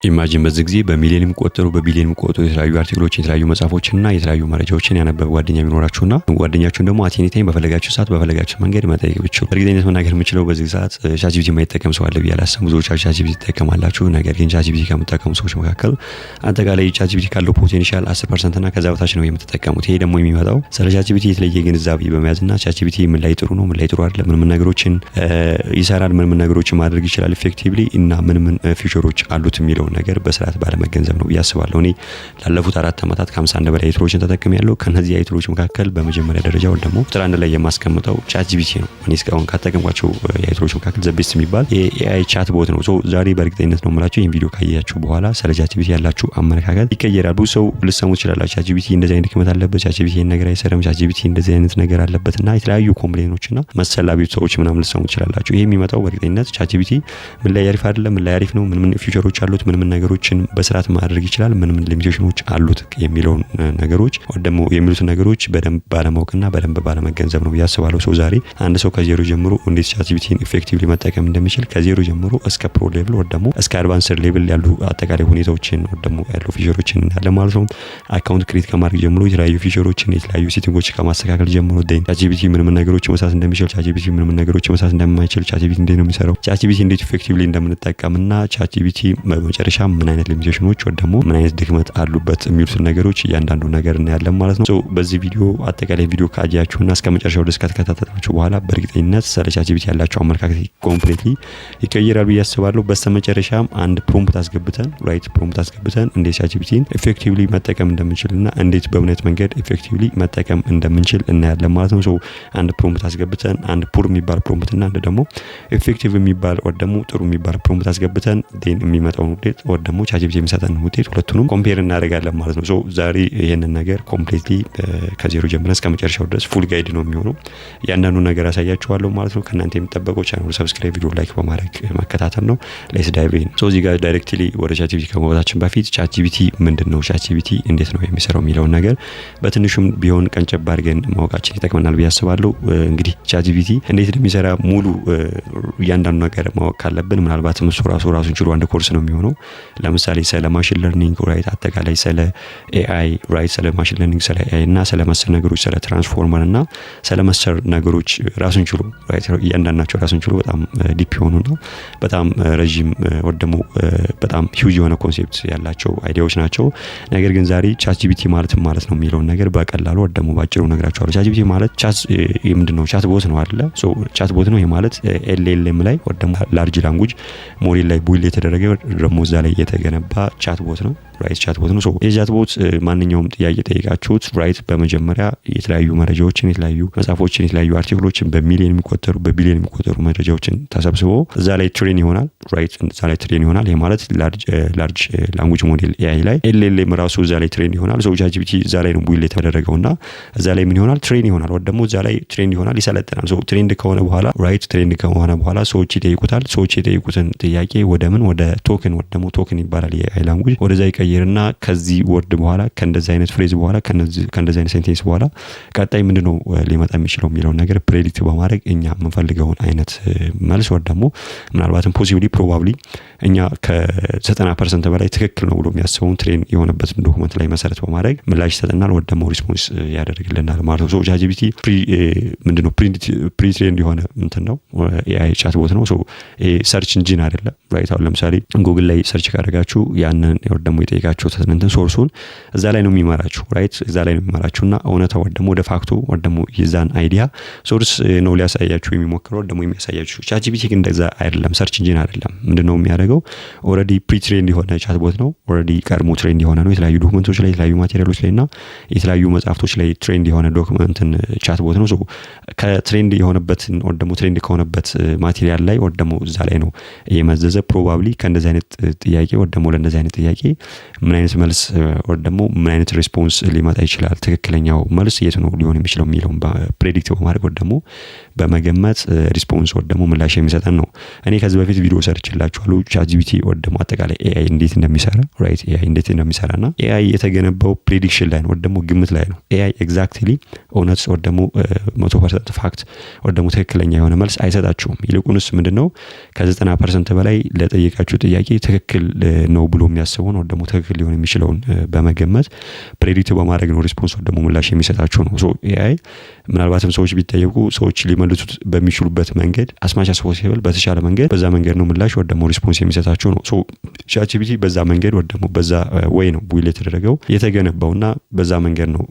ኢማጂን በዚህ ጊዜ በሚሊዮን የሚቆጠሩ በቢሊዮን የሚቆጠሩ የተለያዩ አርቲክሎችን የተለያዩ መጽሐፎችንና የተለያዩ መረጃዎችን ያነበበ ጓደኛ ቢኖራችሁና ጓደኛችሁን ደግሞ አቴኒታይም በፈለጋችሁ ሰዓት በፈለጋችሁ መንገድ መጠየቅ ብቻ በእርግጠኝነት መናገር የምችለው በዚህ ሰዓት ቻትጂፒቲ የማይጠቀም ሰው አለ ብዬ አላስብም። ብዙዎቻችሁ ቻትጂፒቲ ትጠቀማላችሁ። ነገር ግን ቻትጂፒቲ ከምትጠቀሙ ሰዎች መካከል አጠቃላይ ቻትጂፒቲ ካለው ፖቴንሻል 10% እና ከዛ በታች ነው የምትጠቀሙት። ይሄ ደግሞ የሚመጣው ስለ ቻትጂፒቲ የተለየ ግንዛቤ በመያዝና ቻትጂፒቲ ምን ላይ ጥሩ ነው ምን ላይ ጥሩ አይደለም ምን ነገሮችን ይሰራል ምን ነገሮችን ማድረግ ይችላል ኢፌክቲቭሊ እና ምን ፊቸሮች አሉት የሚለው ነገር በስርዓት ባለመገንዘብ ነው ያስባለሁ። እኔ ላለፉት 4 አመታት ከ51 በላይ አይትሮችን ተጠቅሜያለሁ። ከነዚህ አይትሮች መካከል በመጀመሪያ ደረጃው ደግሞ ቁጥር 1 ላይ የማስቀምጠው ቻትጂፒቲ ነው። እኔ እስካሁን ከተጠቀምኳቸው አይትሮች መካከል ዘቤስት የሚባል የኤአይ ቻት ቦት ነው። ዛሬ በእርግጠኝነት ነው የምላችሁ ይሄን ቪዲዮ ካያችሁ በኋላ ስለ ቻትጂፒቲ ያላችሁ አመለካከት ይቀየራል። ብዙ ሰው ልሰሙ ይችላል ቻትጂፒቲ እንደዚህ አይነት ድክመት አለበት፣ ቻትጂፒቲ ይሄን ነገር አይሰራም፣ ቻትጂፒቲ እንደዚህ አይነት ነገር አለበትና የተለያዩ ኮምፕሌኖችና መሰላቢው ሰዎች ምናምን ልሰሙ ይችላላችሁ። ይሄ የሚመጣው በእርግጠኝነት ቻትጂፒቲ ምን ላይ አሪፍ አይደለም ምን ላይ አሪፍ ነው ምን ፊቸሮች አሉት ምን ነገሮችን በስርዓት ማድረግ ይችላል ምን ሊሚቴሽኖች አሉት የሚለው ነገሮች ደግሞ የሚሉት ነገሮች በደንብ ባለማወቅና በደንብ ባለመገንዘብ ነው ያስባለው። ሰው ዛሬ አንድ ሰው ከዜሮ ጀምሮ እንዴት ቻትጂፒቲን ኢፌክቲቭሊ መጠቀም እንደሚችል ከዜሮ ጀምሮ እስከ ፕሮ ሌቭል ወይ ደግሞ እስከ አድቫንስድ ሌቭል ያሉ አጠቃላይ ሁኔታዎችን ወይ ደግሞ ያሉ ፊቸሮችን እናያለን ማለት ነው። አካውንት ክሬት ከማድረግ ጀምሮ የተለያዩ ፊቸሮችን የተለያዩ ሴቲንጎች ከማስተካከል ጀምሮ ቻትጂፒቲ ምን ነገሮች መስራት እንደሚችል ቻትጂፒቲ ምን ነገሮች መስራት እንደማይችል ቻትጂፒቲ እንዴት ነው የሚሰራው ቻትጂፒቲ እንዴት ኢፌክቲቭሊ እንደምንጠቀምና ቻትጂፒቲ በመጨረሻ ምን አይነት ሊሚቴሽኖች ወይ ደግሞ ምን አይነት ድክመት አሉበት የሚሉት ነገሮች እያንዳንዱ ነገር እናያለን ማለት ነው። በዚህ ቪዲዮ አጠቃላይ ቪዲዮ ካያችሁና እስከመጨረሻው ድረስ ከተከታተላችሁ በኋላ በእርግጠኝነት ስለ ቻትጂፒቲ ያላችሁ አመለካከት ኮምፕሊትሊ ይቀየራል ብዬ አስባለሁ። በስተመጨረሻም አንድ ፕሮምፕት አስገብተን ፕሮምፕት አስገብተን እንዴት ቻትጂፒቲን ኢፌክቲቭሊ መጠቀም እንደምንችልና እንዴት በእውነት መንገድ ኢፌክቲቭሊ መጠቀም እንደምንችል እናያለን ማለት ነው። አንድ ፕሮምፕት አስገብተን አንድ ፑር የሚባል ፕሮምፕት እና አንድ ደግሞ ኢፌክቲቭ የሚባል ወይ ደግሞ ጥሩ የሚባል ፕሮምፕት አስገብተን የሚመጣውን ውጤት ወይ ደግሞ ቻትጂፒቲ የሚሰጠን ውጤት ሁለቱንም ኮምፔር እናደርጋለን ማለት ነው። ዛሬ ይሄንን ነገር ኮምፕሊትሊ ከዜሮ ጀምረን እስከ መጨረሻው ድረስ ፉል ጋይድ ነው የሚሆነው። ያንዳንዱ ነገር አሳያችኋለሁ ማለት ነው። ከእናንተ የሚጠበቀው ቻናሉ ሰብስክራይብ ቪዲዮ ላይክ በማድረግ መከታተል ነው። ሌትስ ዳይቭ ኢን። እዚህ ጋር ዳይሬክትሊ ወደ ቻትጂፒቲ ከመግባታችን በፊት ቻትጂፒቲ ምንድነው ቻትጂፒቲ እንዴት ነው የሚሰራው የሚለውን ነገር በትንሹም ቢሆን ቀንጨብ አድርገን ማወቃችን ይጠቅመናል ብዬ አስባለሁ። እንግዲህ ቻትጂፒቲ እንዴት እንደሚሰራ ሙሉ እያንዳንዱ ነገር ማወቅ ካለብን ምናልባትም እሱ ራሱን ችሎ አንድ ኮርስ ነው የሚሆነው። ለምሳሌ ስለ ማሽን ለርኒንግ ራይት አጠቃላይ ስለ ኤአይ ራይት ስለ ማሽን ለርኒንግ ስለ ኤአይ እና ስለ መሰል ነገሮች ስለ ትራንስፎርመር እና ስለ መሰል ነገሮች ራሱን ችሎ ራይት እያንዳንዳቸው ራሱን ችሎ በጣም ዲፕ የሆኑና በጣም ረጅም ወይ ደግሞ በጣም ሂውጅ የሆነ ኮንሴፕት ያላቸው አይዲያዎች ናቸው። ነገር ግን ዛሬ ቻትጂፒቲ ማለት ነው የሚለውን ነገር በቀላሉ ወይ ደግሞ ባጭሩ ነግራችኋለሁ። ቻትጂፒቲ ማለት ምንድነው ቻት ቦት ነው አይደለ? ቻት ቦት ነው። ይሄ ማለት ኤልኤልኤም ላይ ወይ ደግሞ ላርጅ ላንጉጅ ሞዴል ላይ ቡይልድ የተደረገ ደግሞ እዛ ላይ የተገነባ ቻት ቦት ነው። ራይት ቻት ቦት ነው። የቻት ቦት ማንኛውም ጥያቄ ጠይቃችሁት ራይት በመጀመሪያ የተለያዩ መረጃዎችን የተለያዩ መጽሐፎችን የተለያዩ አርቲክሎችን በሚሊዮን የሚቆጠሩ በቢሊዮን የሚቆጠሩ መረጃዎችን ተሰብስቦ እዛ ላይ ትሬን ይሆናል። ራይት እዛ ላይ ትሬን ይሆናል። ይሄ ማለት ላርጅ ላንጉጅ ሞዴል ኤአይ ላይ ኤልኤልኤም ራሱ እዛ ላይ ትሬን ይሆናል። ቻትጂፒቲ እዛ ላይ ነው ቡይልድ የተደረገውና እዛ ላይ ምን ይሆናል ትሬን ይሆናል ወይ ደግሞ እዛ ላይ ትሬንድ ይሆናል ይሰለጥናል። ትሬንድ ከሆነ በኋላ ራይት ትሬንድ ከሆነ በኋላ ሰዎች ይጠይቁታል። ሰዎች የጠይቁትን ጥያቄ ወደ ቶክን ወይ ደግሞ ቶክን ይባላል የኤአይ ላንጉጅ ወደዛ ይቀየርና ከዚህ ወርድ በኋላ ከእንደዚህ አይነት ፍሬዝ በኋላ ከእንደዚህ አይነት ሴንቴንስ በኋላ ቀጣይ ምንድነው ሊመጣ የሚችለው የሚለውን ነገር ፕሬዲክት በማድረግ እኛ የምንፈልገውን አይነት መልስ ወይ ደግሞ ምናልባትም ፖሲብሊ ፕሮባብሊ እኛ ከ90% በላይ ትክክል ነው ብሎ የሚያስበውን ትሬን የሆነበትን ዶክመንት ላይ መሰረት በማድረግ ምላሽ ይሰጠናል ወይ ደግሞ ሪስፖንስ ያደርግልናል ማለት ነው። ቻትጂፒቲ ምንድነው ፕሪ ትሬንድ የሆነ ነው ኤአይ ቻት ቦት ነው። ሰርች ኢንጂን አይደለም ራይት። አሁን ለምሳሌ ጉግል ላይ ሰርች ካደረጋችሁ ያንን ወይ ደግሞ የጠየቃችሁ ሶርሱን እዛ ላይ ነው የሚመራችሁ ራይት እዛ ላይ ነው የሚመራችሁና እውነታው ወይ ደግሞ ወደ ፋክቱ ወይ ደግሞ የዛን አይዲያ ሶርስ ነው ሊያሳያችሁ የሚሞክረው ደግሞ የሚያሳያችሁ። ቻትጂፒቲ ግን እንደዛ አይደለም፣ ሰርች ኢንጂን አይደለም። ምንድነው የሚያደርገው ኦሬዲ ፕሪ ትሬንድ የሆነ ቻት ቦት ነው። ኦሬዲ ቀድሞ ትሬንድ የሆነ ነው። የተለያዩ ዶክመንቶች ላይ የተለያዩ ማቴሪያሎች ላይና የተለያዩ መጽሐፍቶች ላይ ትሬንድ የሆነ ዶክመንትን ቻት ቦት ነው። ከትሬንድ የሆነበትን ወይ ደግሞ ትሬንድ ከሆነበት ማቴሪያል ላይ ወይ ደግሞ እዛ ላይ ነው የመዘዘ ፕሮባብሊ ከእንደዚህ አይነት ጥያቄ ወይ ደግሞ ለእንደዚህ አይነት ጥያቄ ምን አይነት መልስ ወይ ደግሞ ምን አይነት ሪስፖንስ ሊመጣ ይችላል ትክክለኛው መልስ የት ነው ሊሆን የሚችለው የሚለውን ፕሬዲክት በማድረግ ወይ ደግሞ በመገመት ሪስፖንስ ወይ ደግሞ ምላሽ የሚሰጠን ነው። እኔ ከዚህ በፊት ቪዲዮ ሰርችላችኋለሁ ቻትጂፒቲ ወይ ደግሞ አጠቃላይ ኤአይ እንዴት እንደሚሰራ ራይት ኤአይ እንዴት እንደሚሰራና ኤአይ የተገነባው ፕሬዲክሽን ላይ ነው ወይ ደግሞ ግምት ላይ ነው። ኤአይ ኤግዛክትሊ እውነት ወይ ደግሞ 100% ፋክት ወይ ደግሞ ትክክለኛ የሆነ መልስ አይሰጣችሁም። ይልቁንስ ምንድነው ከ90% በላይ ለጠየቃችሁ ጥያቄ ትክክል ነው ብሎ የሚያስበውን ወይ ደግሞ ትክክል ሊሆን የሚችለውን በመገመት ፕሬዲክት በማድረግ ነው ሪስፖንስ ወይ ደግሞ ምላሽ የሚሰጣችሁ ነው። ሶ ኤአይ ምናልባትም ሰዎች ቢጠየቁ ሰዎች ሊመልሱት በሚችሉበት መንገድ አስማች ፖሲብል በተሻለ መንገድ በዛ መንገድ ነው ምላሽ ወይ ደግሞ ሪስፖንስ የሚሰጣችሁ ነው። ሶ ቻትጂፒቲ በዛ መንገድ ወይ ደግሞ በዛ ወይ ነው ቢውል የተደረገው የተገነባውና በዛ መንገድ ነው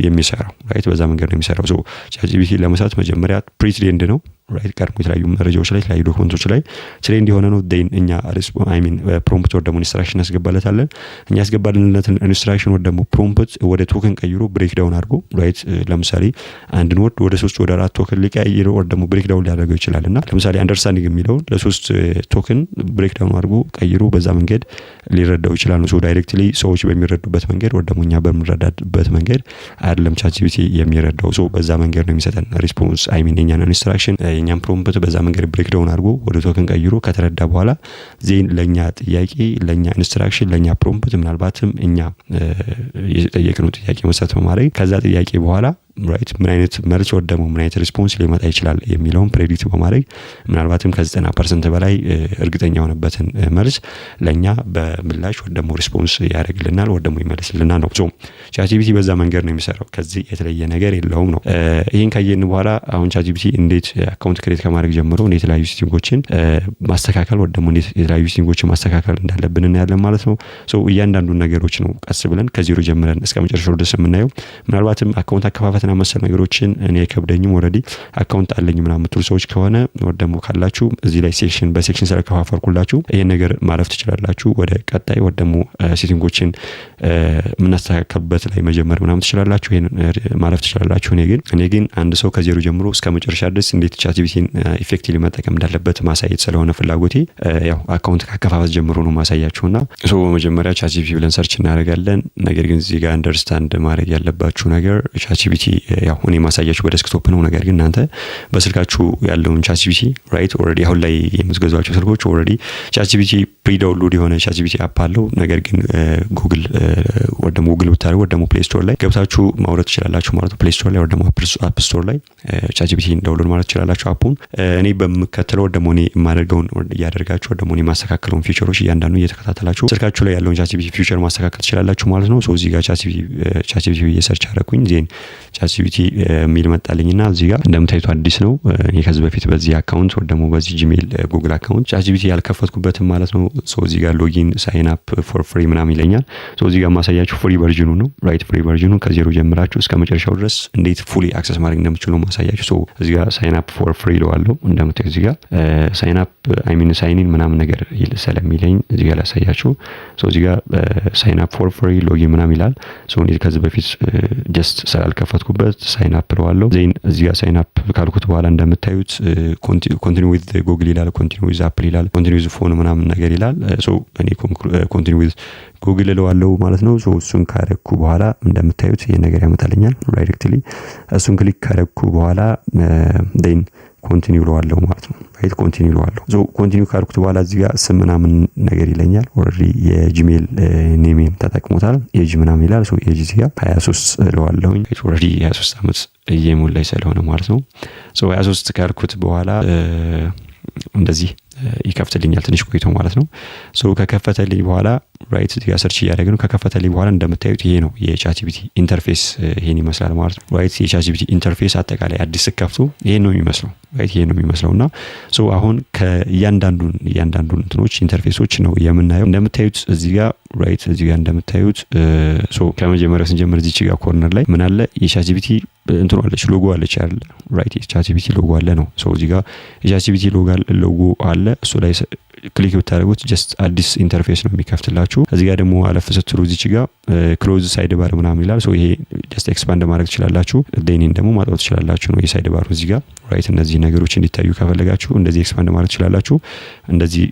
የሚሰራው። ራይት በዛ መንገድ ነው የሚሰራው። ሶ ቻትጂፒቲ ለመስራት መጀመሪያ ፕሪትሬንድ ነው ራይት ቀድሞ የተለያዩ መረጃዎች ላይ የተለያዩ ዶክመንቶች ላይ ትሬንድ የሆነ ነው። ዴን እኛ ፕሮምፕት ወይ ደግሞ ኢንስትራክሽን ያስገባለታለን። እኛ ያስገባልነትን ኢንስትራክሽን ወይ ደግሞ ፕሮምፕት ወደ ቶከን ቀይሮ ብሬክ ዳውን አድርጎ ራይት ለምሳሌ አንድን ወርድ ወደ 3 ወደ 4 ቶከን ሊቀይረው ወይ ደግሞ ብሬክ ዳውን ሊያደርገው ይችላልና ለምሳሌ አንደርስታንዲንግ የሚለውን ለ3 ቶከን ብሬክ ዳውን አድርጎ ቀይሮ በዛ መንገድ ሊረዳው ይችላል። ሶ ዳይሬክትሊ ሰዎች በሚረዱበት መንገድ ወይ ደግሞ እኛ በምንረዳበት መንገድ አይደለም ቻትጂፒቲ የሚረዳው። ሶ በዛ መንገድ ነው የሚሰጠን ሪስፖንስ የኛን ኢንስትራክሽን የኛን ፕሮምፕት በዛ መንገድ ብሬክ ዳውን አድርጎ ወደ ቶከን ቀይሮ ከተረዳ በኋላ ዜን ለኛ ጥያቄ ለኛ ኢንስትራክሽን ለኛ ፕሮምፕት ምናልባትም እኛ የጠየቅነው ጥያቄ መሰረት በማድረግ ከዛ ጥያቄ በኋላ ራይት ምን አይነት መልስ ወይ ደግሞ ምን አይነት ሪስፖንስ ሊመጣ ይችላል የሚለውን ፕሬዲክት በማድረግ ምናልባትም ከ90% በላይ እርግጠኛ የሆነበትን መልስ ለኛ በምላሽ ወይ ደግሞ ሪስፖንስ ያደርግልናል ወይ ደግሞ ይመልስልናል ነው። ሶ ቻትጂፒቲ በዛ መንገድ ነው የሚሰራው። ከዚህ የተለየ ነገር የለውም ነው። ይሄን ካየን በኋላ አሁን ቻትጂፒቲ እንዴት አካውንት ክሬት ከማድረግ ጀምሮ እንዴት የተለያዩ ሴቲንጎችን ማስተካከል ወይ ደግሞ እንዴት የተለያዩ ሴቲንጎችን ማስተካከል እንዳለብን እናያለን ማለት ነው። ሶ እያንዳንዱ ነገሮች ነው ቀስ ብለን ከዜሮ ጀምረን እስከ መጨረሻው ድረስ የምናየው። ምናልባትም አካውንት አከፋፈት መሰል ነገሮችን እኔ ከብደኝም ኦሬዲ አካውንት አለኝ ምናምን የምትሉ ሰዎች ከሆነ ወይ ደግሞ ካላችሁ እዚህ ላይ ሴክሽን በሴክሽን ስለከፋፈልኩላችሁ ይሄን ነገር ማለፍ ትችላላችሁ። ወደ ቀጣይ ወይ ደግሞ ሴቲንጎችን የምናስተካክልበት ላይ መጀመር ምናምን ትችላላችሁ። ይሄን ማለፍ ትችላላችሁ። እኔ ግን አንድ ሰው ከዜሮ ጀምሮ እስከ መጨረሻ ድረስ እንዴት ቻትጂፒቲን ኢፌክቲቭሊ መጠቀም እንዳለበት ማሳየት ስለሆነ ፍላጎቴ ያው አካውንት ካከፋፈት ጀምሮ ነው ማሳያችሁና ሶ በመጀመሪያ ቻትጂፒቲ ብለን ሰርች እናደርጋለን። ነገር ግን እዚህ ጋር አንደርስታንድ ማድረግ ያለባችሁ ነገር ቻትጂፒቲ ያው እኔ ማሳያችሁ በዴስክቶፕ ነው። ነገር ግን እናንተ በስልካችሁ ያለውን ቻትጂፒቲ ራይት ኦሬዲ አሁን ላይ የምትገዟቸው ስልኮች ኦሬዲ ቻትጂፒቲ ፕሪ ዳውንሎድ የሆነ ቻትጂፒቲ አፕ አለው። ነገር ግን ጉግል ወይ ደግሞ ጉግል ብታደርጉ ወይ ደግሞ ፕሌይ ስቶር ላይ ገብታችሁ ማውረድ ትችላላችሁ ማለት ነው። ፕሌይ ስቶር ላይ ወይ ደግሞ አፕ ስቶር ላይ ቻትጂፒቲን ዳውንሎድ ማለት ትችላላችሁ አፑን። እኔ በምከተለው ወይ ደግሞ እኔ የማደርገውን እያደረጋችሁ ወይ ደግሞ እኔ ማስተካከለውን ፊቸሮች እያንዳንዱ እየተከታተላችሁ ስልካችሁ ላይ ያለውን ቻትጂፒቲ ፊቸር ማስተካከል ትችላላችሁ ማለት ነው። ሶ እዚህ ጋር ቻትጂፒቲ እየሰርች አደረኩኝ ዜን ቻትጂፒቲ የሚል መጣልኝና እዚህ ጋር እንደምታዩት አዲስ ነው። እኔ ከዚህ በፊት በዚህ አካውንት ወይ ደግሞ በዚህ ጂሜል ጉግል አካውንት ቻትጂፒቲ ያልከፈትኩበትም ማለት ነው። ሶ እዚህ ጋር ሎጊን ሳይን አፕ ፎር ፍሪ ምናምን ይለኛል። ሶ እዚህ ጋር ማሳያችሁ ፍሪ ቨርዥኑ ነው ራይት ፍሪ ቨርዥኑ ከዜሮ ጀምራችሁ እስከ መጨረሻው ድረስ እንዴት ፉሊ አክሰስ ማድረግ እንደምትችሉ ነው ማሳያችሁ። ሶ እዚህ ጋር ሳይን አፕ ፎር ፍሪ ይለዋለሁ። እንደምታዩት እዚህ ጋር ሳይን አፕ ሳይን ኢን ምናምን ነገር ስለሚለኝ እዚህ ጋር ላሳያችሁ። ሶ እዚህ ጋር ሳይን አፕ ፎር ፍሪ ሎጊን ምናምን ይላል። ሶ እኔ ከዚህ በፊት ጀስት ስላልከፈትኩበት ሳይን አፕ እለዋለሁ። ዜን እዚህ ጋር ሳይን አፕ ካልኩት በኋላ እንደምታዩት ኮንቲኒው ዊዝ ጉግል ይላል፣ ኮንቲኒው ዊዝ አፕል ይላል፣ ኮንቲኒው ዊዝ ፎን ምናምን ነገር ይላል። ሶ እኔ ኮንቲኒው ዊዝ ጉግል እለዋለሁ ማለት ነው። ሶ እሱን ካረኩ በኋላ እንደምታዩት ይሄ ነገር ያመጣልኛል ዳይሬክትሊ። እሱን ክሊክ ካረኩ በኋላ ዴን ኮንቲኒው እለዋለሁ ማለት ነው። ራይት ኮንቲኒው እለዋለሁ። ሶ ኮንቲኒው ካረኩት በኋላ እዚህ ጋር ስም ምናምን ነገር ይለኛል። ኦሬዲ የጂሜል ኔሜም ተጠቅሞታል ኤጅ ምናምን ይላል። ሶ ኤጅ እዚህ ጋር 23 እለዋለሁ። ኦሬዲ 23 ዓመት እየሞላኝ ስለሆነ ማለት ነው። ሶ 23 ካልኩት በኋላ እንደዚህ ይከፍትልኛል ትንሽ ቆይቶ ማለት ነው። ሶ ከከፈተልኝ በኋላ ራይት እዚህ ጋር ሰርች እያደረግን ነው። ከከፈተልኝ በኋላ እንደምታዩት ይሄ ነው የቻትጂፒቲ ኢንተርፌስ ይሄን ይመስላል ማለት ነው። ራይት የቻትጂፒቲ ኢንተርፌስ አጠቃላይ አዲስ ስከፍቱ ይሄን ነው የሚመስለው። ራይት ይሄን ነው የሚመስለውና ሶ አሁን ከእያንዳንዱን እንትኖች ኢንተርፌሶች ነው የምናየው። እንደምታዩት እዚህ ጋር ራይት እዚህ ጋር እንደምታዩት ሶ ከመጀመሪያው ስንጀምር እዚህ ጋር ኮርነር ላይ ምን አለ የቻትጂፒቲ እንትኑ አለች ሎጎ አለች አይደል? ራይት የቻትጂፒቲ ሎጎ አለ ነው። ሶ እዚህ ጋር የቻትጂፒቲ ሎጎ አለ። እሱ ላይ ክሊክ ብታደርጉት ጀስት አዲስ ኢንተርፌስ ነው የሚከፍትላችሁ። እዚህ ጋር ደግሞ አለፍ ስትሉ እዚህ ጋር ክሎዝ ሳይድ ባር ምናምን ይላል። ሶ ይሄ ጀስት ኤክስፓንድ ማድረግ ትችላላችሁ። ዴኒን ደግሞ ማጥፋት ትችላላችሁ ነው የሳይድ ባሩ እዚህ ጋር ራይት። እነዚህ ነገሮች እንዲታዩ ከፈለጋችሁ እንደዚህ ኤክስፓንድ ማድረግ ትችላላችሁ። እንደዚህ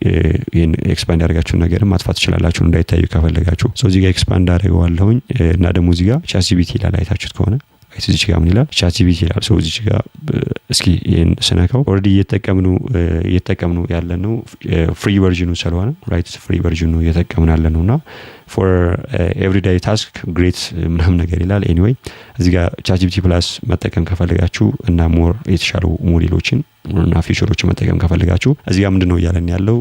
ይሄን ኤክስፓንድ ያደርጋችሁን ነገርም ማጥፋት ትችላላችሁ እንዳይታዩ ከፈለጋችሁ። ሶ እዚህ ጋር ኤክስፓንድ አድርገዋለሁኝ እና ደግሞ እዚህ ጋር ቻትጂፒቲ ይላል አይታችሁት ከሆነ እዚህ ጋር ምን ይላል ቻትጂፒቲ ይላል። ሶ እዚህ ጋር እስኪ ይሄን ስነካው ኦሬዲ እየተጠቀምነው ያለነው ፍሪ ቨርዥኑ ስለሆነ ራይት ፍሪ ቨርዥኑ እየተጠቀምን ያለነውና ፎር ኤቭሪዴይ ታስክ ግሬት ምናምን ነገር ይላል። ኤኒዌይ እዚህ ጋር ቻትጂፒቲ ፕላስ መጠቀም ከፈለጋችሁ እና ሞር የተሻሉ ሞዴሎችን እና ፊቸሮችን መጠቀም ከፈለጋችሁ እዚህ ጋር ምንድነው እያለን ያለው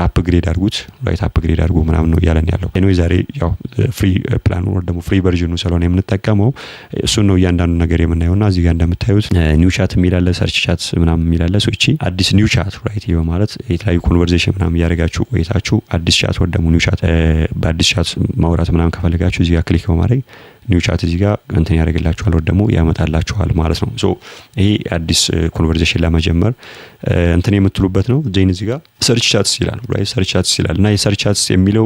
አፕግሬድ አድርጉት ራይት አፕግሬድ አድርጉ ምናምን ነው ያለን ያለው። ኤኒዌይ ዛሬ ያው ፍሪ ፕላን ወር ደግሞ ፍሪ ቨርዥኑ ስለሆነ የምንጠቀመው እሱን ነው እያንዳንዱ ነገር የምናየውና እዚህ ጋር እንደምታዩት ኒው ቻት የሚል አለ፣ ሰርች ቻት ምናምን የሚል አለ። እቺ አዲስ ኒው ቻት ራይት ይሄ ማለት የተለያዩ ኮንቨርሴሽን ምናምን ያደርጋችሁ ቆይታችሁ አዲስ ቻት ወር ደግሞ ኒው ቻት በአዲስ ቻት ማውራት ምናምን ከፈለጋችሁ እዚህ ጋር ክሊክ በማድረግ ኒው ቻት እዚህ ጋር እንትን ያደርግላችኋል ወይ ደግሞ ያመጣላችኋል ማለት ነው። ሶ ይሄ አዲስ ኮንቨርሴሽን ለመጀመር እንትን የምትሉበት ነው። ዜን እዚህ ጋር ሰርች ቻትስ ይላል ራይት ሰርች ቻትስ ይላል እና የሰርች ቻትስ የሚለው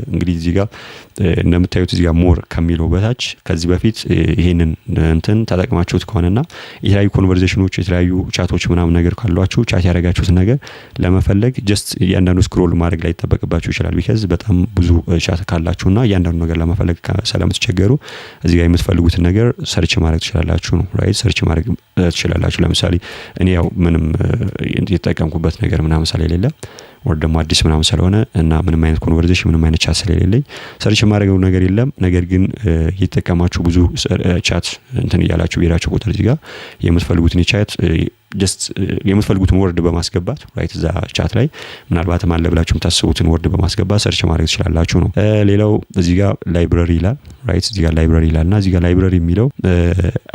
እንግዲህ እዚህ ጋር እንደምታዩት እዚህ ጋር ሞር ከሚለው በታች ከዚህ በፊት ይሄንን እንትን ተጠቅማችሁት ከሆነና የተለያዩ ኮንቨርሴሽኖች የተለያዩ ቻቶች ምናምን ነገር ካሏችሁ ቻት ያደረጋችሁት ነገር ለመፈለግ ጀስት እያንዳንዱ ስክሮል ማድረግ ላይ ይጠበቅባችሁ ይችላል። ቢካዝ በጣም ብዙ ቻት ካላችሁና እያንዳንዱ ነገር ለመፈለግ ስለምትቸገሩ እዚህ ጋር የምትፈልጉትን ነገር ሰርች ማድረግ ትችላላችሁ ነው ራይት ሰርች ማድረግ ትችላላችሁ። ለምሳሌ እኔ ያው ምንም የተጠቀምኩበት ነገር ምናምን ስለሌለ ወር ደግሞ አዲስ ምናምን ስለሆነ እና ምንም አይነት ኮንቨርሴሽን ምንም አይነት ቻት ስለሌለኝ ሰርች ማድረገው ነገር የለም። ነገር ግን እየተጠቀማችሁ ብዙ ቻት እንትን እያላችሁ ቢራችሁ ቁጥር እዚህ ጋር የምትፈልጉትን ቻት ጀስት የምትፈልጉትን ወርድ በማስገባት ራይት እዛ ቻት ላይ ምናልባት አለ ብላችሁም ታስቡትን ወርድ በማስገባት ሰርች ማድረግ ትችላላችሁ ነው። ሌላው እዚህ ጋር ላይብረሪ ይላል ራይት እዚህ ጋር ላይብረሪ ይላልና እዚህ ጋር ላይብረሪ የሚለው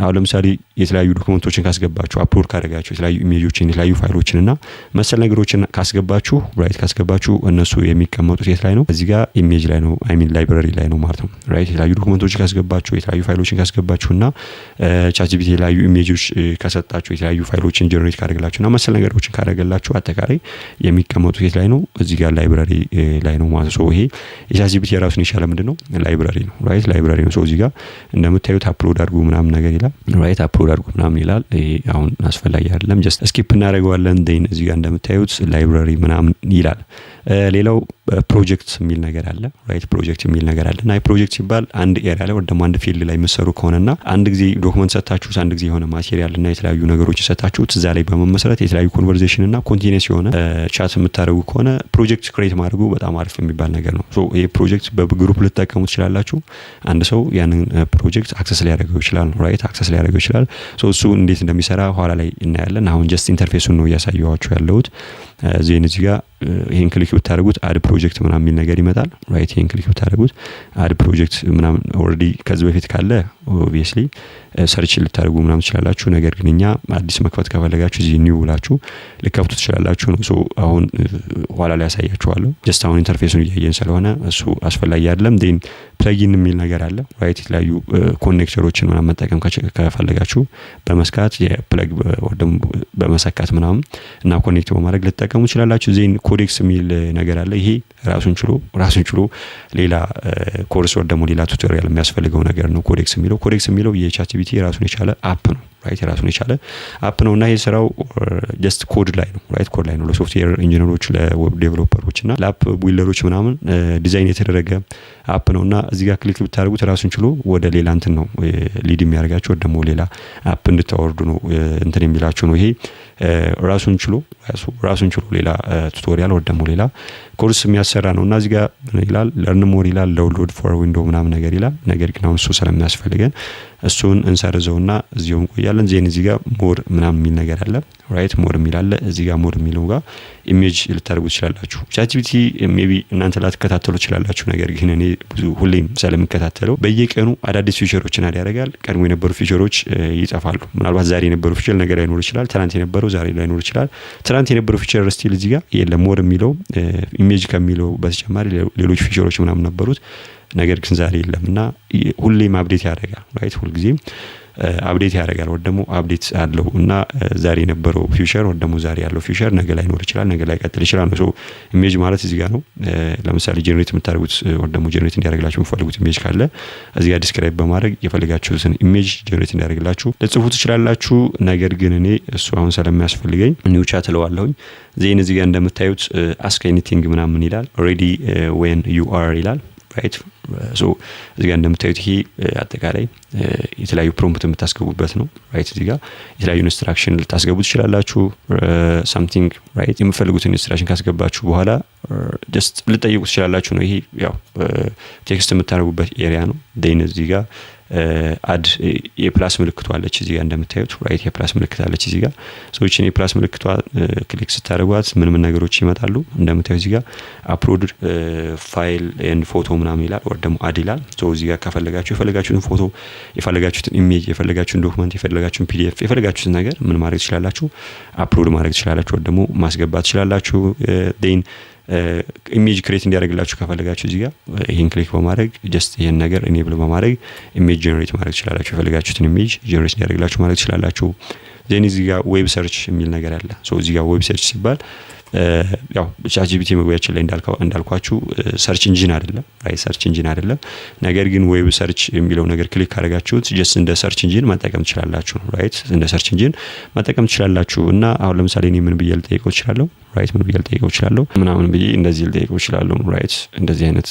አሁን ለምሳሌ የተለያዩ ዶክመንቶችን ካስገባችሁ አፕሎድ ካደረጋችሁ የተለያዩ ኢሜጆችን የተለያዩ ፋይሎችን እና መሰል ነገሮችን ካስገባችሁ ራይት ካስገባችሁ እነሱ የሚቀመጡት የት ላይ ነው? እዚህ ጋር ኢሜጅ ላይ ነው አይ ሚን ላይብረሪ ላይ ነው ማለት ነው ራይት። የተለያዩ ዶክመንቶችን ካስገባችሁ የተለያዩ ፋይሎችን ካስገባችሁና ቻትጂፒቲ የተለያዩ ኢሜጆች ከሰጣችሁ የተለያዩ ፋይሎችን ጀነሬት ካደረገላችሁና መሰል ነገሮችን ካደረገላችሁ አጠቃላይ የሚቀመጡት የት ላይ ነው? እዚህ ጋር ላይብረሪ ላይ ነው ማለት ነው። ይሄ የቻትጂፒቲ የራሱን የቻለ ምንድነው ላይብረሪ ነው ራይት ላይብረሪ ነው። እዚህ ጋር እንደምታዩት አፕሎድ አድርጉ ምናምን ነገር ይላል ራይት አፕሎድ አድርጉ ምናምን ይላል። ይሄ አሁን አስፈላጊ አይደለም ጀስት ስኪፕ እናደርገዋለን። ዴን እዚህ ጋር እንደምታዩት ላይብረሪ ምናምን ይላል። ሌላው ፕሮጀክት የሚል ነገር አለ ራይት ፕሮጀክት የሚል ነገር አለ እና ፕሮጀክት ሲባል አንድ ኤሪያ ላይ ወይ ደግሞ አንድ ፊልድ ላይ የምትሰሩ ከሆነና አንድ ጊዜ ዶክመንት ሰጣችሁት አንድ ጊዜ የሆነ ማቴሪያል እና የተለያዩ ነገሮች ሰጣችሁት እዛ ላይ በመመስረት የተለያዩ ኮንቨርሴሽን እና ኮንቲኒየስ የሆነ ቻት የምታደርጉ ከሆነ ፕሮጀክት ክሬት ማድረጉ በጣም አሪፍ የሚባል ነገር ነው። ሶ ይሄ ፕሮጀክት በግሩፕ ልትጠቀሙ ትችላላችሁ። አንድ ሰው ያንን ፕሮጀክት አክሰስ ሊያደርገው ይችላል ራይት አክሰስ ሊያደርገው ይችላል። ሶ እሱ እንዴት እንደሚሰራ ኋላ ላይ እናያለን። አሁን ጀስት ኢንተርፌሱን ነው እያሳየኋችሁ ያለሁት። ዜን እዚህ ጋር ይሄን ክሊክ ብታደርጉት አድ ፕሮጀክት ምናምን የሚል ነገር ይመጣል ራይት። ይሄን ክሊክ ብታደርጉት አድ ፕሮጀክት ምናምን ኦልሬዲ ከዚህ በፊት ካለ ኦብቪየስሊ ሰርች ልታደርጉ ምናምን ትችላላችሁ። ነገር ግን እኛ አዲስ መክፈት ከፈለጋችሁ እዚህ ኒው ብላችሁ ልከፍቱ ትችላላችሁ ነው። ሶ አሁን ኋላ ላይ ያሳያችኋለሁ። ጀስት አሁን ኢንተርፌሱን እያየን ስለሆነ እሱ አስፈላጊ አይደለም። ዴን ፕለጊን የሚል ነገር አለ ራይት። የተለያዩ ኮኔክተሮችን ምናምን መጠቀም ከፈለጋችሁ በመስካት የፕለግ ወደም በመሰካት ምናምን እና ኮኔክት በማድረግ ልትጠቀሙ ትችላላችሁ። ዜን ኮዴክስ የሚል ነገር አለ። ይሄ ራሱን ችሎ ሌላ ኮርስ ወይ ደግሞ ሌላ ቱቶሪያል የሚያስፈልገው ነገር ነው። ኮዴክስ የሚለው የቻትጂፒቲ ራሱን የቻለ አፕ ነው ራይት ራሱን የቻለ አፕ ነውና ይሄ ስራው ጀስት ኮድ ላይ ነው ራይት ኮድ ላይ ነው ለሶፍትዌር ኢንጂነሮች ለዌብ ዴቨሎፐሮች እና ለአፕ ቢልደሮች ምናምን ዲዛይን የተደረገ አፕ ነውና እዚህ ጋር ክሊክ ብታደርጉት ራሱን ችሎ ወደ ሌላ እንትን ነው ሊድ የሚያደርጋችሁ ወደ ደግሞ ሌላ አፕ እንድታወርዱ ነው እንትን የሚላችሁ ነው። ይሄ ራሱን ችሎ ሌላ ቱቶሪያል ወደ ደግሞ ሌላ ኮርስ የሚያሰራ ነውና እዚህ ጋር ይላል ለርን ሞር ይላል ዳውንሎድ ፎር ዊንዶው ምናምን ነገር ይላል። ነገር ግን አሁን እሱ ስለሚያስፈልገን እሱን እንሰርዘውና እዚሁ እንቆያለን። ዜን እዚህ ጋር ሞር ምናምን የሚል ነገር አለ ራይት ሞር የሚል አለ። እዚህ ጋር ሞር የሚለው ጋር ኢሜጅ ልታደርጉ ትችላላችሁ። ቻትጂፒቲ ሜቢ እናንተ ላትከታተሉ ትችላላችሁ። ነገር ግን እኔ ብዙ ሁሌም ስለምከታተለው በየቀኑ አዳዲስ ፊቸሮችን ያደርጋል። ቀድሞ የነበሩ ፊቸሮች ይጠፋሉ። ምናልባት ዛሬ የነበሩ ፊቸር ነገር ላይኖር ይችላል። ትናንት የነበረው ዛሬ ላይኖር ይችላል። ትናንት የነበረው ፊቸር ስቲል እዚህ ጋር የለም። ሞር የሚለው ኢሜጅ ከሚለው በተጨማሪ ሌሎች ፊቸሮች ምናምን ነበሩት። ነገር ግን ዛሬ የለምና ሁሌም አፕዴት ያደርጋል ራይት ሁልጊዜም አፕዴት ያደርጋል ወይ ደግሞ አፕዴት አለው እና ዛሬ የነበረው ፊቸር ወይ ደግሞ ዛሬ ያለው ፊቸር ነገ ላይ ኖር ይችላል፣ ነገ ላይ ቀጥል ይችላል። ሶ ኢሜጅ ማለት እዚህ ጋር ነው። ለምሳሌ ጀነሬት የምታደርጉት ወይ ደግሞ ጀነሬት እንዲያደርግላችሁ የምትፈልጉት ኢሜጅ ካለ እዚህ ጋር ዲስክራይብ በማድረግ የፈለጋችሁትን ኢሜጅ ጀነሬት እንዲያደርግላችሁ ልጽፉ ትችላላችሁ። ነገር ግን እኔ እሱ አሁን ስለሚያስፈልገኝ ኒው ቻት እለዋለሁኝ። ዜን እዚህ ጋር እንደምታዩት አስክ ኤኒቲንግ ምናምን ይላል ሬዲ ዌን ዩ አር ይላል ራይት። ሶ እዚህ ጋር እንደምታዩት ይሄ አጠቃላይ የተለያዩ ፕሮምፕት የምታስገቡበት ነው ራይት። እዚህ ጋር የተለያዩ ኢንስትራክሽን ልታስገቡ ትችላላችሁ ሳምቲንግ ራይት። የምትፈልጉትን ኢንስትራክሽን ካስገባችሁ በኋላ ጀስት ልጠይቁ ትችላላችሁ ነው። ይሄ ያው ቴክስት የምታደርጉበት ኤሪያ ነው። ዴን እዚህ ጋር አድ የፕላስ ምልክቷ አለች እዚህ ጋር እንደምታዩት ራይት የፕላስ ምልክት አለች እዚህ ጋር ሰዎችን የፕላስ ምልክቷ ክሊክ ስታደርጓት ምን ነገሮች ይመጣሉ እንደምታዩት እዚህ ጋር አፕሎድ ፋይል ኤንድ ፎቶ ምናምን ይላል ወር ደግሞ አድ ይላል ሶ እዚህ ጋር ከፈለጋችሁ የፈለጋችሁትን ፎቶ የፈለጋችሁትን ኢሜጅ የፈለጋችሁትን ዶክመንት የፈለጋችሁትን ፒዲኤፍ የፈለጋችሁትን ነገር ምን ማድረግ ትችላላችሁ አፕሎድ ማድረግ ትችላላችሁ ወር ደግሞ ማስገባት ትችላላችሁ ዴን ኢሜጅ ክሬት እንዲያደርግላችሁ ከፈለጋችሁ እዚህ ጋር ይሄን ክሊክ በማድረግ ጀስት ይሄን ነገር ኢኔብል በማድረግ ኢሜጅ ጀነሬት ማድረግ ትችላላችሁ የፈለጋችሁትን ኢሜጅ ጀነሬት እንዲያደርግላችሁ ማድረግ ትችላላችሁ ዜን እዚህ ጋር ዌብ ሰርች የሚል ነገር አለ ሶ እዚህ ጋር ዌብ ሰርች ሲባል ያው ChatGPT መግቢያችን ላይ እንዳልኳችሁ ሰርች ኢንጂን አይደለም ራይት ሰርች ኢንጂን አይደለም ነገር ግን ዌብ ሰርች የሚለው ነገር ክሊክ ካደረጋችሁት ጀስት እንደ ሰርች ኢንጂን መጠቀም ትችላላችሁ ራይት እንደ ሰርች ኢንጂን መጠቀም ትችላላችሁ እና አሁን ለምሳሌ እኔ ምን ብዬ ልጠይቀው እችላለሁ ራይት ምን ብዬ ልጠይቀው እችላለሁ ምናምን ብዬ እንደዚህ ልጠይቀው እችላለሁ ራይት እንደዚህ አይነት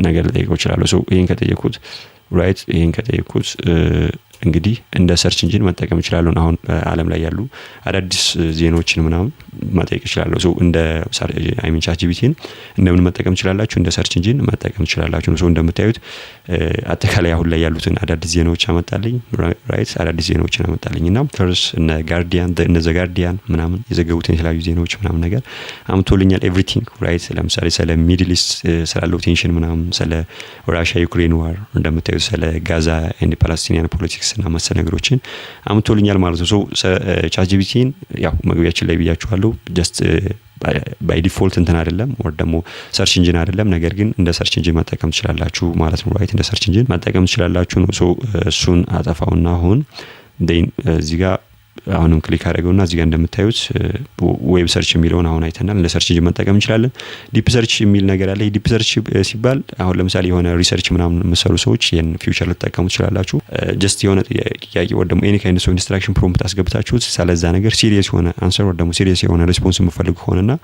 ነገር ልጠይቀው እችላለሁ ሶ ይሄን ከጠየቁት ራይት ይሄን ከጠየቁት እንግዲህ እንደ ሰርች ኢንጂን መጠቀም ይችላል አሁን ዓለም ላይ ያሉ አዳዲስ ዜናዎችን ምናምን መጠየቅ ይችላል ሶ እንደ ChatGPTን እንደምን መጠቀም ይችላልላችሁ እንደ ሰርች ኢንጂን መጠቀም ይችላልላችሁ ሶ እንደምታዩት አጠቃላይ አሁን ላይ ያሉትን አዳዲስ ዜናዎች አመጣልኝ ራይት አዳዲስ ዜናዎችን አመጣልኝና ፈርስት እነ ጋርዲያን እነ ዘ ጋርዲያን ምናምን የዘገቡትን የተለያዩ ዜናዎች ምናምን ነገር አምጥቶልኛል ኤቭሪቲንግ ራይት ለምሳሌ ስለ ሚድል ኢስት ስላለው ቴንሽን ምናምን ስለ ራሺያ ዩክሬን ዋር እንደምታዩት ስለ ጋዛ ኤንድ ፓለስቲኒያን ፖለቲክስ እና መሰል ነገሮችን አምጥቶልኛል ማለት ነው ሶ ChatGPTን ያው መግቢያችን ላይ ብያችኋለሁ ጀስት ባይ ዲፎልት እንትን አይደለም ወር ደግሞ ሰርች ኢንጂን አይደለም ነገር ግን እንደ ሰርች ኢንጂን መጠቀም ትችላላችሁ ማለት ነው ራይት እንደ ሰርች ኢንጂን መጠቀም ትችላላችሁ ነው ሶ እሱን አጠፋውና አሁን ዴን እዚህ ጋር አሁንም ክሊክ አድርገውና እዚህ ጋር እንደምታዩት ዌብ ሰርች የሚለውን አሁን አይተናል ለሰርች ኢንጂን መጠቀም እንችላለን ዲፕ ሰርች የሚል ነገር አለ ዲፕ ሰርች ሲባል አሁን ለምሳሌ የሆነ ሪሰርች ምናምን መስሩ ሰዎች ይሄን ፊውቸር ልትጠቀሙ ትችላላችሁ ጀስት የሆነ ጥያቄ ወር ደግሞ ኤኒ ካይንድ ኦፍ ኢንስትራክሽን ፕሮምፕት አስገብታችሁ ስለዛ ነገር ሲሪየስ የሆነ አንሰር ወር ደግሞ ሲሪየስ የሆነ ሪስፖንስ የምትፈልጉ ከሆነና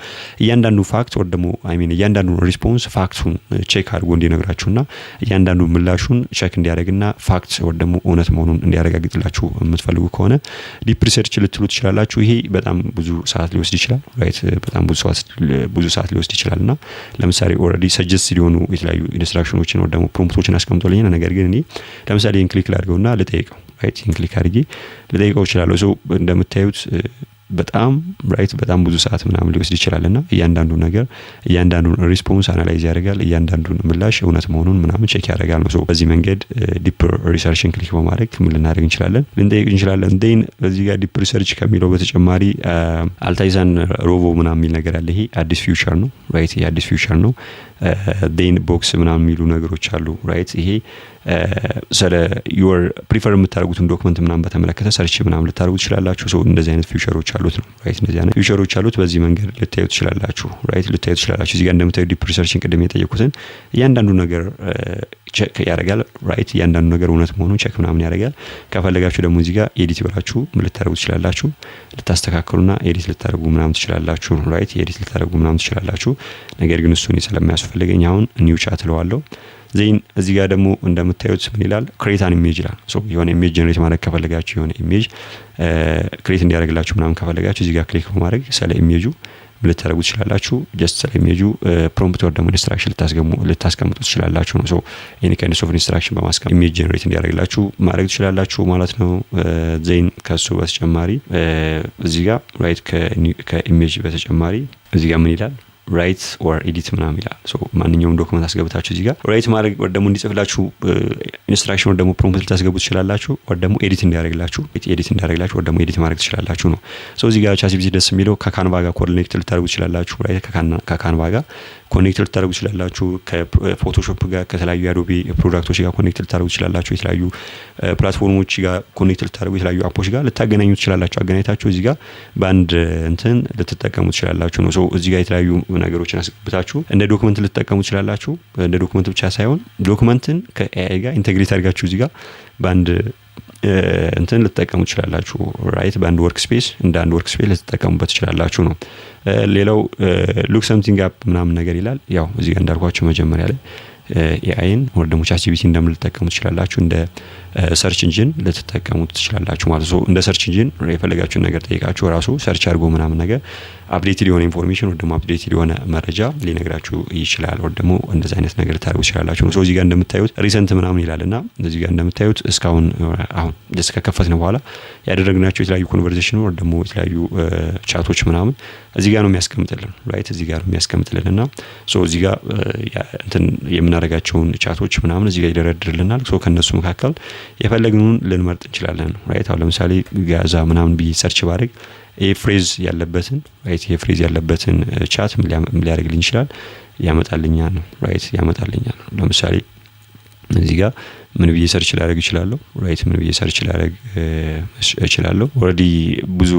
እያንዳንዱ ፋክት ወር ደግሞ እያንዳንዱ ሪስፖንስ ፋክቱን ቼክ አድርጎ እንዲነግራችሁና እያንዳንዱ ምላሹን ቼክ እንዲያደርግና ፋክት ወር ደግሞ እውነት መሆኑን እንዲያረጋግጥላችሁ የምትፈልጉ ከሆነ ዲፕ ሪሰርች ልትሉ ትችላላችሁ ይሄ በጣም ብዙ ሰዓት ሊወስድ ይችላል ራይት በጣም ብዙ ሰዓት ሊወስድ ይችላልና ለምሳሌ ኦሬዲ ሰጀስት ሊሆኑ የተለያዩ ኢንስትራክሽኖችን ወር ደግሞ ፕሮምፕቶችን አስቀምጦልኛል ነገር ግን እኔ ለምሳሌ ኢን ክሊክ ላድርገውና ልጠይቀው ራይት ኢን ክሊክ አድርጌ ልጠይቀው እችላለሁ ሶ እንደምታዩት በጣም ራይት በጣም ብዙ ሰዓት ምናምን ሊወስድ ይችላልና እያንዳንዱ ነገር እያንዳንዱን ሪስፖንስ አናላይዝ ያደርጋል እያንዳንዱን ምላሽ እውነት መሆኑን ምናምን ቼክ ያደርጋል ነው ሶ በዚህ መንገድ ዲፕ ሪሰርችን ክሊክ በማድረግ ምን ልናደርግ እንችላለን ልንጠይቅ እንችላለን ዴን በዚህ ጋር ዲፕ ሪሰርች ከሚለው በተጨማሪ አልታይዛን ሮቦ ምናምን የሚል ነገር አለ ይሄ አዲስ ፊውቸር ነው ራይት ይሄ አዲስ ፊውቸር ነው ዴን ቦክስ ምናምን የሚሉ ነገሮች አሉ ራይት ይሄ ስለ ዩር ፕሪፈር የምታደርጉትን ዶክመንት ምናምን በተመለከተ ሰርች ምናምን ልታደርጉ ትችላላችሁ ሶ እንደዚህ አይነት ፊውቸሮች አሉት ነው ራይት እንደዚህ አይነት ፊውቸሮች አሉት በዚህ መንገድ ልታዩ ትችላላችሁ ራይት ልታዩ ትችላላችሁ እዚህ ጋር እንደምታዩ ዲፕ ሪሰርችን ቅድም የጠየቁትን እያንዳንዱ ነገር ቼክ ያደርጋል ራይት እያንዳንዱ ነገር እውነት መሆኑን ቼክ ምናምን ያደርጋል ከፈለጋችሁ ደግሞ እዚህ ጋር ኤዲት ብላችሁ ልታደርጉ ትችላላችሁ ልታስተካክሉና ኤዲት ልታደርጉ ምናምን ትችላላችሁ ራይት ኤዲት ልታደርጉ ምናምን ትችላላችሁ ነገር ግን እሱን ስለማያስፈልገኝ አሁን ኒው ቻት ለዋለሁ ዜን እዚህ ጋር ደግሞ እንደምታዩት ምን ይላል ክሬት አን ኢሜጅ ይላል ሶ የሆነ ኢሜጅ ጀነሬት ማድረግ ከፈለጋችሁ የሆነ ኢሜጅ ክሬት እንዲያደርግላችሁ ምናምን ከፈለጋችሁ እዚህ ጋር ክሊክ በማድረግ ስለ ኢሜጁ ልታደርጉ ትችላላችሁ ጀስት ስለ ኢሜጁ ፕሮምፕት ወር ደግሞ ኢንስትራክሽን ልታስቀምጡ ትችላላችሁ ነው ሶ ኤኒ ካይንድ ኦፍ ኢንስትራክሽን በማስቀመጥ ኢሜጅ ጀነሬት እንዲያደርግላችሁ ማድረግ ትችላላችሁ ማለት ነው ዜን ከሱ በተጨማሪ እዚህ ጋር ራይት ከኢሜጅ በተጨማሪ እዚህ ጋር ምን ይላል ራይት ኦር ኤዲት ምናምን ይላል ሶ ማንኛውም ዶክመንት አስገብታችሁ እዚህ ጋር ራይት ማድረግ ወር ደግሞ እንዲጽፍላችሁ ኢንስትራክሽን ወር ደግሞ ፕሮምፕት ልታስገቡ ትችላላችሁ ወር ደግሞ ኤዲት እንዲያደርግላችሁ ወር ደግሞ ኤዲት ማድረግ ትችላላችሁ ነው ሶ እዚህ ጋር ChatGPT ደስ የሚለው ከካንቫ ጋር ኮኔክት ልታደርጉ ትችላላችሁ ራይት ከካንቫ ጋር ኮኔክት ልታደርጉ ትችላላችሁ ከፎቶሾፕ ጋር ከተለያዩ አዶቤ ፕሮዳክቶች ጋር ኮኔክት ልታደርጉ ትችላላችሁ የተለያዩ ፕላትፎርሞች ጋር ኮኔክት ልታደርጉ የተለያዩ አፖች ጋር ልታገናኙ ትችላላችሁ አገናኝታችሁ እዚህ ጋር በአንድ እንትን ልትጠቀሙ ትችላላችሁ ነው ሶ እዚህ ጋር የተለያዩ ነገሮችን አስገብታችሁ እንደ ዶክመንት ልትጠቀሙ ትችላላችሁ እንደ ዶክመንት ብቻ ሳይሆን ዶክመንትን ከኤአይ ጋር ኢንተግሬት አድርጋችሁ እዚህ ጋር በአንድ እንትን ልትጠቀሙ ትችላላችሁ ራይት በአንድ ወርክ ስፔስ እንደ አንድ ወርክ ስፔስ ልትጠቀሙበት ትችላላችሁ ነው ሌላው ሉክ ሰምቲንግ አፕ ምናምን ነገር ይላል ያው እዚህ ጋር እንዳልኳችሁ መጀመሪያ ላይ ኤአይን ወር ደግሞ ቻትጂፒቲ እንደምትጠቀሙ ትችላላችሁ። እንደ ሰርች ኢንጂን ልትጠቀሙት ትችላላችሁ ማለት ነው። እንደ ሰርች ኢንጂን የፈለጋችሁን ነገር ጠይቃችሁ ራሱ ሰርች አድርጎ ምናምን ነገር አፕዴትድ የሆነ ኢንፎርሜሽን ወር ደግሞ አፕዴትድ የሆነ መረጃ ሊነግራችሁ ይችላል። ወር ደግሞ እንደዚህ አይነት ነገር ታደርጉ ትችላላችሁ ነው። እዚህ ጋር እንደምታዩት ሪሰንት ምናምን ይላልና እዚህ ጋር እንደምታዩት እስካሁን አሁን ደስ ከከፈትን በኋላ ያደረግናቸው የተለያዩ ኮንቨርሴሽን ወር ደግሞ የተለያዩ ቻቶች ምናምን እዚህ ጋር ነው የሚያስቀምጥልን። ራይት እዚህ ጋር ነው የሚያስቀምጥልንና እዚህ ጋር እንትን የምናደርጋቸውን ቻቶች ምናምን እዚህ ጋር ይደረድርልናል። ከነሱ መካከል የፈለግነውን ልንመርጥ እንችላለን። ራይት አሁን ለምሳሌ ጋዛ ምናምን ብዬ ሰርች ባደርግ ይሄ ፍሬዝ ያለበትን ራይት ይሄ ፍሬዝ ያለበትን ቻት ምን ሊያደርግልኝ ይችላል? ያመጣልኛል ነው። ራይት ያመጣልኛል። ለምሳሌ እዚህ ጋር ምን ብዬ ሰርች ላደርግ እችላለሁ? ራይት ምን ብዬ ሰርች ላደርግ እችላለሁ? ኦሬዲ ብዙ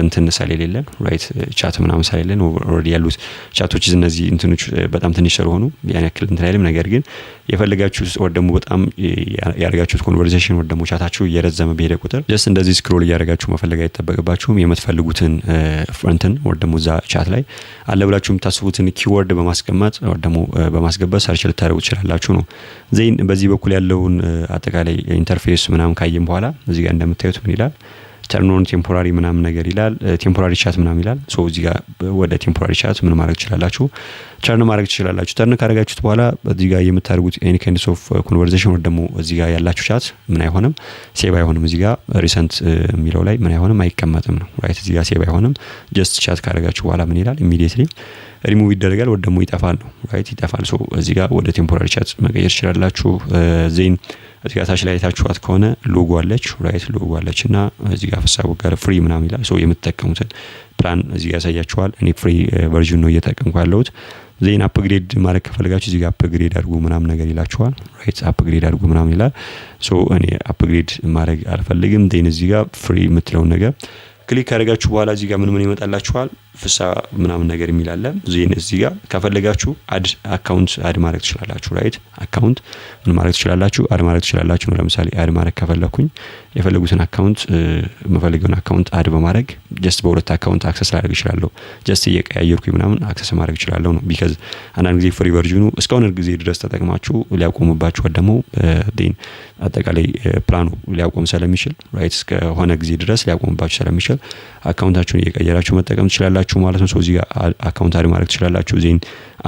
እንትን ስለሌለን ራይት ቻት ምናምን ስለሌለን ኦሬዲ ያሉት ቻቶች እነዚህ እንትኖች በጣም ትንሽ ስለሆኑ ያን ያክል እንትን አይልም። ነገር ግን የፈለጋችሁት ወር ደግሞ በጣም ያደርጋችሁት ኮንቨርሴሽን ወር ደግሞ ቻታችሁ እየረዘመ በሄደ ቁጥር ጀስት እንደዚህ ስክሮል እያደረጋችሁ መፈለግ አይጠበቅባችሁም። የምትፈልጉትን ፍሮንትን ወር ደግሞ እዛ ቻት ላይ አለ ብላችሁ የምታስቡትን ኪወርድ በማስቀመጥ ወር ደግሞ በማስገባት ሰርች ልታደርጉ ትችላላችሁ ነው። ዜን በዚህ በኩል ያለውን አጠቃላይ ኢንተርፌስ ምናምን ካየን በኋላ እዚህ ጋር እንደምታዩት ምን ይላል? ተርን ኦን ቴምፖራሪ ምናምን ነገር ይላል። ቴምፖራሪ ቻት ምናምን ይላል። እዚህ ጋር ወደ ቴምፖራሪ ቻት ምን ማድረግ ትችላላችሁ? ተርን ማድረግ ትችላላችሁ። ተርን ካደረጋችሁት በኋላ እዚህ ጋር የምታደርጉት ኤኒ ካይንድስ ኦፍ ኮንቨርሴሽን ወር ደግሞ እዚህ ጋር ያላችሁ ቻት ምን አይሆንም፣ ሴቭ አይሆንም። እዚህ ጋር ሪሰንት የሚለው ላይ ምን አይሆንም፣ አይቀመጥም ነው። ራይት እዚህ ጋር ሴቭ አይሆንም። ጀስት ቻት ካደረጋችሁ በኋላ ምን ይላል? ኢሚዲየትሊ ሪሙቭ ይደረጋል ወር ደግሞ ይጠፋል ነው። ራይት ይጠፋል። እዚህ ጋር ወደ ቴምፖራሪ ቻት መቀየር ትችላላችሁ። ዜን እዚህ ጋር ታች ላይ ታችኋት ከሆነ ሎጎ አለች። ራይት ሎጎ አለች እና እዚህ ጋር ሐሳቡ ጋር ፍሪ ምናምን ይላል። የምትጠቀሙትን ፕላን እዚህ ጋር ያሳያችኋል። እኔ ፍሪ ቨርዥን ነው እየተጠቀምኩ ያለሁት። ዜን አፕግሬድ ማድረግ ከፈለጋችሁ እዚህ ጋር አፕግሬድ አድርጉ ምናምን ነገር ይላችኋል። ራይት አፕግሬድ አድርጉ ምናምን ይላል። እኔ አፕግሬድ ማድረግ አልፈልግም። ዜን እዚህ ጋር ፍሪ የምትለውን ነገር ክሊክ ካደረጋችሁ በኋላ እዚህ ጋር ምን ይመጣላችኋል? ፍሳ ምናምን ነገር የሚል አለ። ዜን እዚህ ጋር ከፈለጋችሁ አካውንት አድ ማድረግ ትችላላችሁ። ራይት አካውንት ምን ማድረግ ትችላላችሁ? አድ ማድረግ ትችላላችሁ ነው። ለምሳሌ አድ ማድረግ ከፈለኩኝ የፈለጉትን አካውንት የምፈልገውን አካውንት አድ በማድረግ ጀስት በሁለት አካውንት አክሰስ ላደርግ እችላለሁ። ጀስት እየቀያየርኩኝ ምናምን አክሰስ ማድረግ እችላለሁ ነው። ቢካዝ አንዳንድ ጊዜ ፍሪ ቨርዥኑ እስካሁን ጊዜ ድረስ ተጠቅማችሁ ሊያቆምባችሁ ደግሞ ዴን አጠቃላይ ፕላኑ ሊያቆም ስለሚችል ራይት እስከሆነ ጊዜ ድረስ ሊያቆምባችሁ ስለሚችል አካውንታችሁን እየቀየራችሁ መጠቀም ትችላላችሁ ማለት ነው። እዚህ ጋር አካውንት አድ ማድረግ ትችላላችሁ። ዜን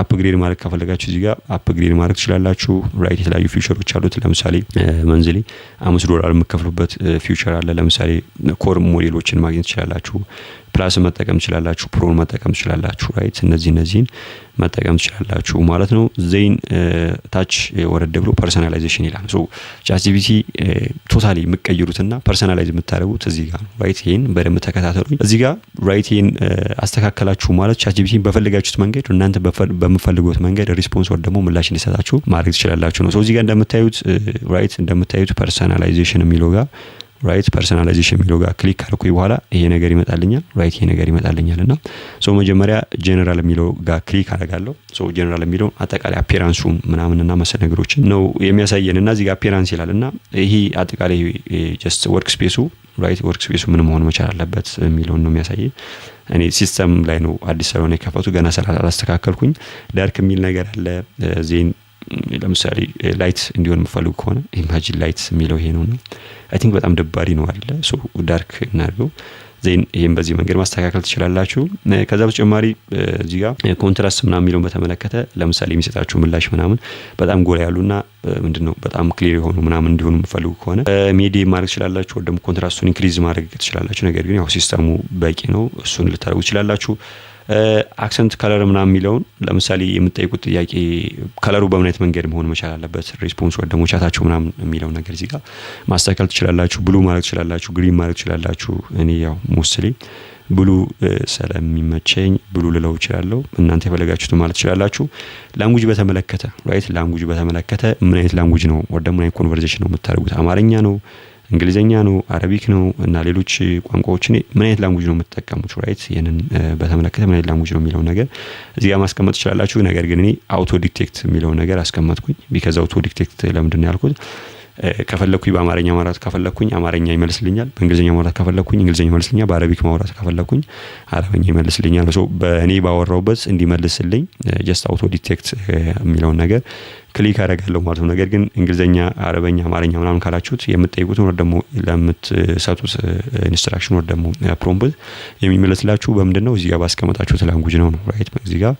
አፕግሬድ ማድረግ ከፈለጋችሁ እዚህ ጋር አፕግሬድ ማድረግ ትችላላችሁ። ራይት የተለያዩ ፊውቸሮች አሉት። ለምሳሌ መንዝሊ $5 የምትከፍሉበት ፊውቸር አለ። ለምሳሌ ኮር ሞዴሎችን ማግኘት ትችላላችሁ። ፕላስ መጠቀም ትችላላችሁ። ፕሮን መጠቀም ትችላላችሁ። ራይት እነዚህን መጠቀም ትችላላችሁ ማለት ነው። ዜን ታች ወረድ ብሎ ፐርሰናላይዜሽን ይላል። ቻትጂፒቲ ቶታሊ የምትቀይሩትና ፐርሰናላይዝ የምታደርጉት እዚህ ጋር ነው። ራይት ይሄን በደንብ ተከታተሉኝ። እዚህ ጋር ራይት ይሄን አስተካከላችሁ ማለት ቻትጂፒቲ በፈለጋችሁት መንገድ እናንተ በምፈልጉት መንገድ ሪስፖንስ ወር ደግሞ ምላሽ እንዲሰጣችሁ ማድረግ ትችላላችሁ ነው። እዚህ ጋር እንደምታዩት ፐርሰናላይዜሽን የሚለው ጋር ራይት ፐርሰናላይዜሽን የሚለው ጋር ክሊክ አድርኩኝ በኋላ ይሄ ነገር ይመጣልኛል። ራይት ይሄ ነገር ይመጣልኛልና መጀመሪያ ጀነራል የሚለው ጋር ክሊክ አደርጋለሁ። ጀነራል የሚለው አጠቃላይ አፒራንሱን ምናምንና መሰል ነገሮችን ነው የሚያሳየንና እዚህ ጋር አፒራንስ ይላልና ይሄ አጠቃላይ ጀስት ወርክ ስፔሱ ራይት ወርክ ስፔሱ ምን መሆን መቻል አለበት የሚለውን ነው የሚያሳየኝ። እኔ ሲስተም ላይ ነው አዲስ ስለሆነ የከፈቱ ገና ስላላስተካከልኩኝ ዳርክ የሚል ነገር አለ። ዜን ለምሳሌ ላይት እንዲሆን የምፈልጉ ከሆነ ኢማጂን ላይት የሚለው ይሄ ነውና አይ ቲንክ በጣም ደባሪ ነው አይደለ? ዳርክ እናድርገው። ዜን ይሄን በዚህ መንገድ ማስተካከል ትችላላችሁ። ከዛ በተጨማሪ እዚህ ጋር ኮንትራስት ምናምን የሚለውን በተመለከተ ለምሳሌ የሚሰጣችሁ ምላሽ ምናምን በጣም ጎላ ያሉና ምንድነው በጣም ክሊር የሆኑ ምናምን እንዲሆኑ የምፈልጉ ከሆነ ሚዲየም ማድረግ ትችላላችሁ። ወደ ደግሞ ኮንትራስቱን ኢንክሪዝ ማድረግ ትችላላችሁ። ነገር ግን ያው ሲስተሙ በቂ ነው፣ እሱን ልታደርጉ ትችላላችሁ። አክሰንት ከለር ምናምን የሚለውን ለምሳሌ የምትጠይቁት ጥያቄ ከለሩ በምን አይነት መንገድ መሆን መቻል አለበት፣ ሪስፖንስ ወደ ደግሞ ቻታችሁ ምናምን የሚለው ነገር እዚህ ጋር ማስተካከል ትችላላችሁ። ብሉ ማድረግ ትችላላችሁ፣ ግሪን ማድረግ ትችላላችሁ። እኔ ያው ሞስትሊ ብሉ ስለሚመቸኝ ብሉ ልለው እችላለሁ። እናንተ የፈለጋችሁት ማለት ትችላላችሁ። ላንጉጅ በተመለከተ ራይት ላንጉጅ በተመለከተ ምን አይነት ላንጉጅ ነው ወደ ምን አይነት ኮንቨርሴሽን ነው የምታደርጉት? አማርኛ ነው፣ እንግሊዘኛ ነው፣ አረቢክ ነው እና ሌሎች ቋንቋዎችን ምን አይነት ላንጉጅ ነው የምትጠቀሙት? ራይት ይሄንን በተመለከተ ምን አይነት ላንጉጅ ነው የሚለው ነገር እዚህ ጋር ማስቀመጥ ትችላላችሁ። ነገር ግን እኔ አውቶ ዲቴክት የሚለው ነገር አስቀመጥኩኝ። ቢካዝ አውቶ ዲቴክት ለምንድን ነው ያልኩት? ከፈለኩኝ በአማርኛ ማውራት ከፈለኩኝ አማርኛ ይመልስልኛል፣ በእንግሊዘኛ ማውራት ከፈለኩኝ እንግሊዘኛ ይመልስልኛል፣ በአረቢክ ማውራት ከፈለኩኝ አረበኛ ይመልስልኛል። በእኔ ባወራውበት እንዲመልስልኝ ጀስት አውቶ ዲቴክት የሚለውን ነገር ክሊክ አደርጋለሁ ማለት ነው። ነገር ግን እንግሊዘኛ፣ አረበኛ፣ አማርኛ ምናምን ካላችሁት የምትጠይቁት ወር ደግሞ ለምትሰጡት ኢንስትራክሽን ወር ደግሞ ፕሮምፕት የሚመለስላችሁ በምንድነው እዚህ ጋር ባስቀመጣችሁት ላንጉጅ ነው ራይት። እዚህ ጋር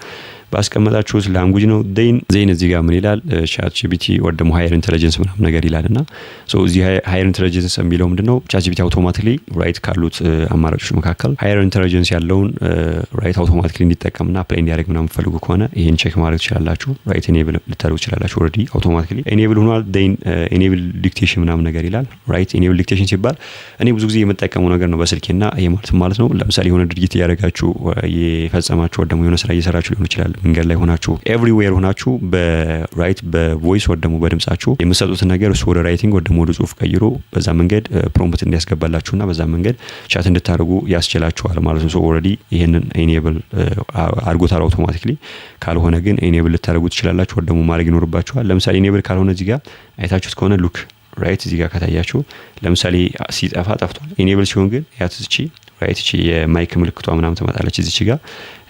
ባስቀመጣችሁት ላንጉጅ ነው። ዜን እዚህ ጋር ምን ይላል ቻት ጂፒቲ ወር ደግሞ ሃየር ኢንተለጀንስ ምናምን ነገር ይላልና እዚህ ሃየር ኢንተለጀንስ የሚለው ምንድነው ቻት ጂፒቲ አውቶማቲካሊ ራይት ካሉት አማራጮች መካከል ሃየር ኢንተለጀንስ ያለውን ራይት አውቶማቲካሊ እንዲጠቀምና ፕሌይ እንዲያደርግ ምናምን ፈልጉ ከሆነ ይሄን ቼክ ማድረግ ትችላላችሁ። ራይት ኢኔብል ልታደርጉ ትችላላችሁ። ኦልሬዲ አውቶማቲካሊ ኢኔብል ሆኗል። ኢኔብል ዲክቴሽን ምናምን ነገር ይላል ራይት። ኢኔብል ዲክቴሽን ሲባል እኔ ብዙ ጊዜ የምጠቀመው ነገር ነው በስልኬና ይሄ ማለት ነው ለምሳሌ የሆነ ድርጊት እያደረጋችሁ የፈጸማችሁ ወር ደግሞ የሆነ ስራ እየሰራችሁ ሊሆን ይችላል መንገድ ላይ ሆናችሁ ኤቭሪዌር ሆናችሁ በራይት በቮይስ ወር ደግሞ በድምጻችሁ የምትሰጡትን ነገር እሱ ወደ ራይቲንግ ወር ደግሞ ወደ ጽሁፍ ቀይሮ በዛ መንገድ ፕሮምፕት እንዲያስገባላችሁና በዛ መንገድ ቻት እንድታደርጉ ያስችላችኋል ማለት ነው። ኦልሬዲ ይሄንን ኢኔብል አድርጎታል አውቶማቲካሊ። ካልሆነ ግን ኢኔብል ልታደርጉ ትችላላችሁ ወር ደግሞ ማድረግ ይኖርባችኋል። ለምሳሌ ኢኔብል ካልሆነ እዚህ ጋር አይታችሁት ከሆነ ሉክ ራይት እዚህ ጋር ከታያችሁ ለምሳሌ ሲጠፋ ጠፍቷል። ኢኔብል ሲሆን ግን ያትቺ ራይት እቺ የማይክ ምልክቷ ምናምን ትመጣለች እዚች ጋር።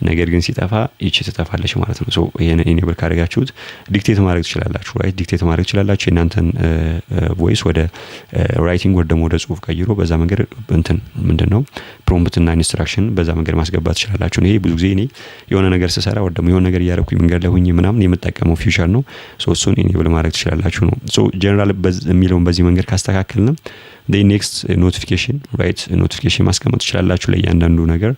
ነገር ግን ሲጠፋ ይቺ ትጠፋለች ማለት ነው። ሶ ይሄንን ኢኔብል ካደረጋችሁት ዲክቴት ማድረግ ትችላላችሁ ራይት። ዲክቴት ማድረግ ትችላላችሁ የእናንተን ቮይስ ወደ ራይቲንግ ወር ደግሞ ወደ ጽሁፍ ቀይሮ በዛ መንገድ እንትን ምንድነው ፕሮምፕትና ኢንስትራክሽን በዛ መንገድ ማስገባት ትችላላችሁ። ይሄ ብዙ ጊዜ እኔ የሆነ ነገር ስሰራ ወር ደግሞ የሆነ ነገር እያደረኩኝ መንገድ ላይ ሆኜ ምናምን የምጠቀመው ፊውቸር ነው። ሶ እሱን ኢኔብል ማድረግ ትችላላችሁ ነው። ሶ ጀነራል የሚለውን በዚህ መንገድ ካስተካከልን ኔክስት ኖቲፊኬሽን ራይት ኖቲፊኬሽን ማስቀመጥ ትችላላችሁ ለእያንዳንዱ ነገር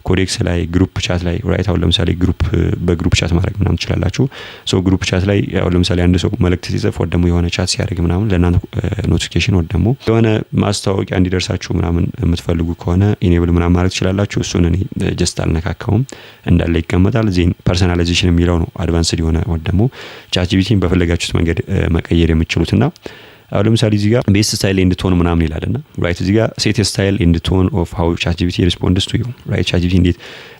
ኮዴክስ ላይ ግሩፕ ቻት ላይ ራይት። አሁን ለምሳሌ በግሩፕ ቻት ማድረግ ምናምን ትችላላችሁ። ሶ ግሩፕ ቻት ላይ አሁን ለምሳሌ አንድ ሰው መልእክት ሲጽፍ ወር ደግሞ የሆነ ቻት ሲያደርግ ምናምን ለእናንተ ኖቲፊኬሽን ወር ደግሞ የሆነ ማስታወቂያ እንዲደርሳችሁ ምናምን የምትፈልጉ ከሆነ ኢኔብል ምናምን ማድረግ ትችላላችሁ። እሱን እኔ ጀስት አልነካካውም እንዳለ ይቀመጣል። ዜን ፐርሰናላይዜሽን የሚለው ነው አድቫንስድ የሆነ ወር ደግሞ ቻት ጂፒቲን በፈለጋችሁት መንገድ መቀየር የምትችሉትና አሁን ለምሳሌ እዚህ ጋር ቤስት ስታይል ኤንድ ቶን ምናምን ይላልና ራይት እዚህ ጋር ሴት ስታይል ኤንድ ቶን ኦፍ ሃው ቻት ጂፒቲ ሪስፖንድስ ቱ ዩ ራይት። ቻት ጂፒቲ እንዴት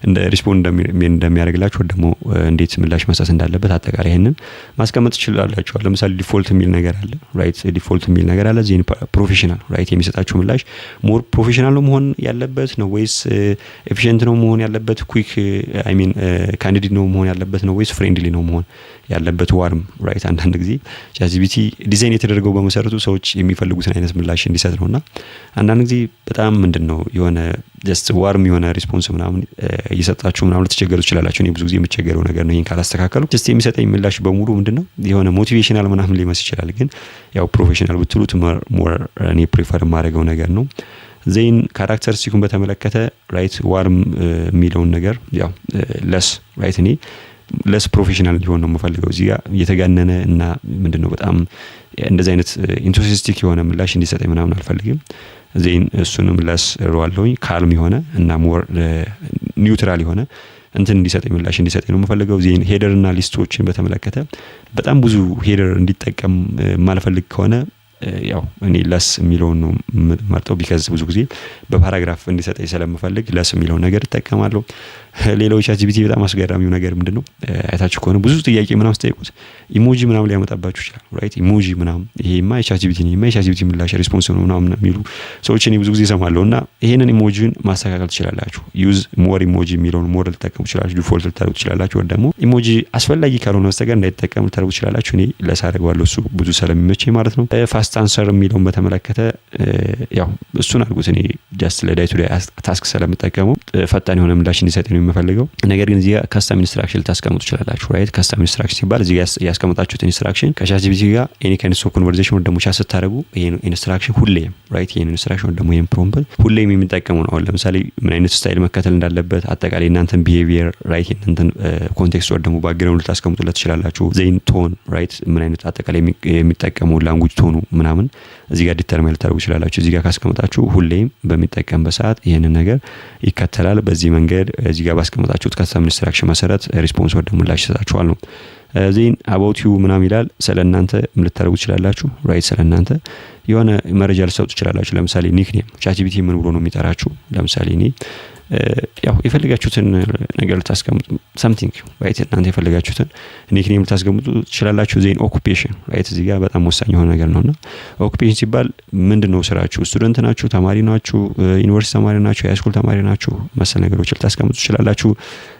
እንደ ሪስፖንድ እንደሚያደርግላችሁ ወር ደግሞ እንዴት ምላሽ መስጠት እንዳለበት አጠቃላይ ይሄንን ማስቀመጥ ትችላላችሁ። ለምሳሌ ዲፎልት የሚል ነገር አለ ራይት። ዲፎልት የሚል ነገር አለ። ዜን ፕሮፌሽናል ራይት የሚሰጣችሁ ምላሽ ሞር ፕሮፌሽናል ነው መሆን ያለበት ነው ወይስ ኤፊሺየንት ነው መሆን ያለበት፣ ኩዊክ አይ ሚን ካንዲዴት ነው መሆን ያለበት ነው ወይስ ፍሬንድሊ ነው መሆን ያለበት፣ ዋርም ራይት። አንዳንድ ጊዜ ቻት ጂፒቲ ዲዛይን የተደረገው በመሰረቱ ሰዎች የሚፈልጉትን አይነት ምላሽ እንዲሰጥ ነውና አንዳንድ ጊዜ በጣም ምንድነው የሆነ ጀስት ዋርም የሆነ ሪስፖንስ ምናምን እየሰጣችሁ ምናምን ልትቸገሩ ትችላላችሁ። እኔ ብዙ ጊዜ የምቸገረው ነገር ነው ይሄን ካላስተካከሉ ጀስት የሚሰጠኝ ምላሽ በሙሉ ምንድነው የሆነ ሞቲቬሽናል ምናምን ሊመስል ይችላል። ግን ያው ፕሮፌሽናል ብትሉት ሞር እኔ ፕሪፈር የማደርገው ነገር ነው። ዜን ካራክተሪስቲኩን በተመለከተ ራይት ዋርም የሚለውን ነገር ያው ለስ ራይት እኔ ለስ ፕሮፌሽናል ሊሆን ነው የምፈልገው። እዚህ ጋር እየተጋነነ እና ምንድነው በጣም እንደዚህ አይነት ኢንቱሲስቲክ የሆነ ምላሽ እንዲሰጠኝ ምናምን አልፈልግም። ዜን እሱንም ለስ ሮዋለሁኝ ካልም የሆነ እና ሞር ኒውትራል የሆነ እንትን እንዲሰጠኝ ምላሽ እንዲሰጠኝ ነው የምፈልገው። ዜን ሄደር እና ሊስቶችን በተመለከተ በጣም ብዙ ሄደር እንዲጠቀም ማልፈልግ ከሆነ ያው እኔ ለስ የሚለውን ነው መርጠው ቢካዝ ብዙ ጊዜ በፓራግራፍ እንዲሰጠኝ ስለምፈልግ ለስ የሚለውን ነገር እጠቀማለሁ። ሌላው ቻት ጂፒቲ በጣም አስገራሚው ነገር ምንድነው አይታችሁ ከሆነ ብዙ ጥያቄ ምናምን ስጠይቁት ኢሞጂ ምናምን ሊያመጣባችሁ ይችላል ራይት። ኢሞጂ ምናምን ይሄማ የቻት ጂፒቲ ነው የቻት ጂፒቲ ምላሽ ሪስፖንስ ነው ምናምን የሚሉ ሰዎች እኔ ብዙ ጊዜ እሰማለሁና ይሄንን ኢሞጂን ማስተካከል ትችላላችሁ። ዩዝ ሞር ኢሞጂ የሚለውን ሞር ልትጠቀሙ ትችላላችሁ። ዲፎልት ልታደርጉ ትችላላችሁ። ወይ ደግሞ ኢሞጂ አስፈላጊ ካልሆነ በስተቀር እንዳይጠቀሙ ልታደርጉ ትችላላችሁ። እኔ ለስ አደርገዋለሁ እሱ ብዙ ስለሚመቸኝ ማለት ነው። ፋስት አንሰር የሚለውን በተመለከተ ያው እሱን አድርጉት። እኔ ጀስት ለዳይ ቱ ዳይ ታስክ ስለምጠቀሙ ፈጣን የሆነ ምላሽ እንዲሰጥ ነው የምፈልገው። ነገር ግን እዚህ ጋር ካስተም ኢንስትራክሽን ልታስቀምጡ ትችላላችሁ ራይት። ካስተም ኢንስትራክሽን ሲባል እዚህ ጋር ያስቀመጣችሁት ኢንስትራክሽን ከቻት ጂፒቲ ጋር ኤኒ ካይንድ ኦፍ ኮንቨርሴሽን ወይ ደግሞ ቻት ስታደርጉ ይሄን ኢንስትራክሽን ሁሌም ራይት ይሄን ኢንስትራክሽን ወይ ደግሞ ይሄን ፕሮምፕት ሁሌም የሚጠቀሙ ነው። ለምሳሌ ምን አይነት ስታይል መከተል እንዳለበት አጠቃላይ እናንተን ቢሄቪየር ራይት እናንተን ኮንቴክስት ወይ ደግሞ ባክግራውንድ ልታስቀምጡለት ትችላላችሁ። ዜን ቶን ራይት ምን አይነት አጠቃላይ የሚጠቀሙ ላንጉጅ ቶኑ ምናምን እዚህ ጋር ዲተርማይን ልታደርጉ ትችላላችሁ። እዚህ ጋር ካስቀመጣችሁ ሁሌም በሚጠቀምበት ሰዓት ይሄንን ነገር ይከተላል። በዚህ መንገድ እዚህ ጋር ባስቀመጣችሁት ካስተም ኢንስትራክሽን መሰረት ሪስፖንስ ወደ ምላሽ ይሰጣችኋል ነው። ዜን አባውት ዩ ምናምን ይላል። ስለናንተ ምን ልታደርጉ ትችላላችሁ ራይት። ስለናንተ የሆነ መረጃ ልትሰጡ ትችላላችሁ። ለምሳሌ ኒክኔም ቻት ጂፒቲ ምን ብሎ ነው የሚጠራችሁ? ለምሳሌ እኔ ያው የፈለጋችሁትን ነገር ልታስቀምጡ something ራይት እናንተ የፈለጋችሁትን ኒክኔም ልታስቀምጡ ትችላላችሁ። ዜን ኦኩፔሽን ራይት እዚህ ጋር በጣም ወሳኝ የሆነ ነገር ነውና ኦኩፔሽን ሲባል ምንድነው ስራችሁ? ስቱደንት ናችሁ? ተማሪ ናችሁ? ዩኒቨርሲቲ ተማሪ ናችሁ? ሃይስኩል ተማሪ ናችሁ? መሰል ነገሮች ልታስቀምጡ ትችላላችሁ።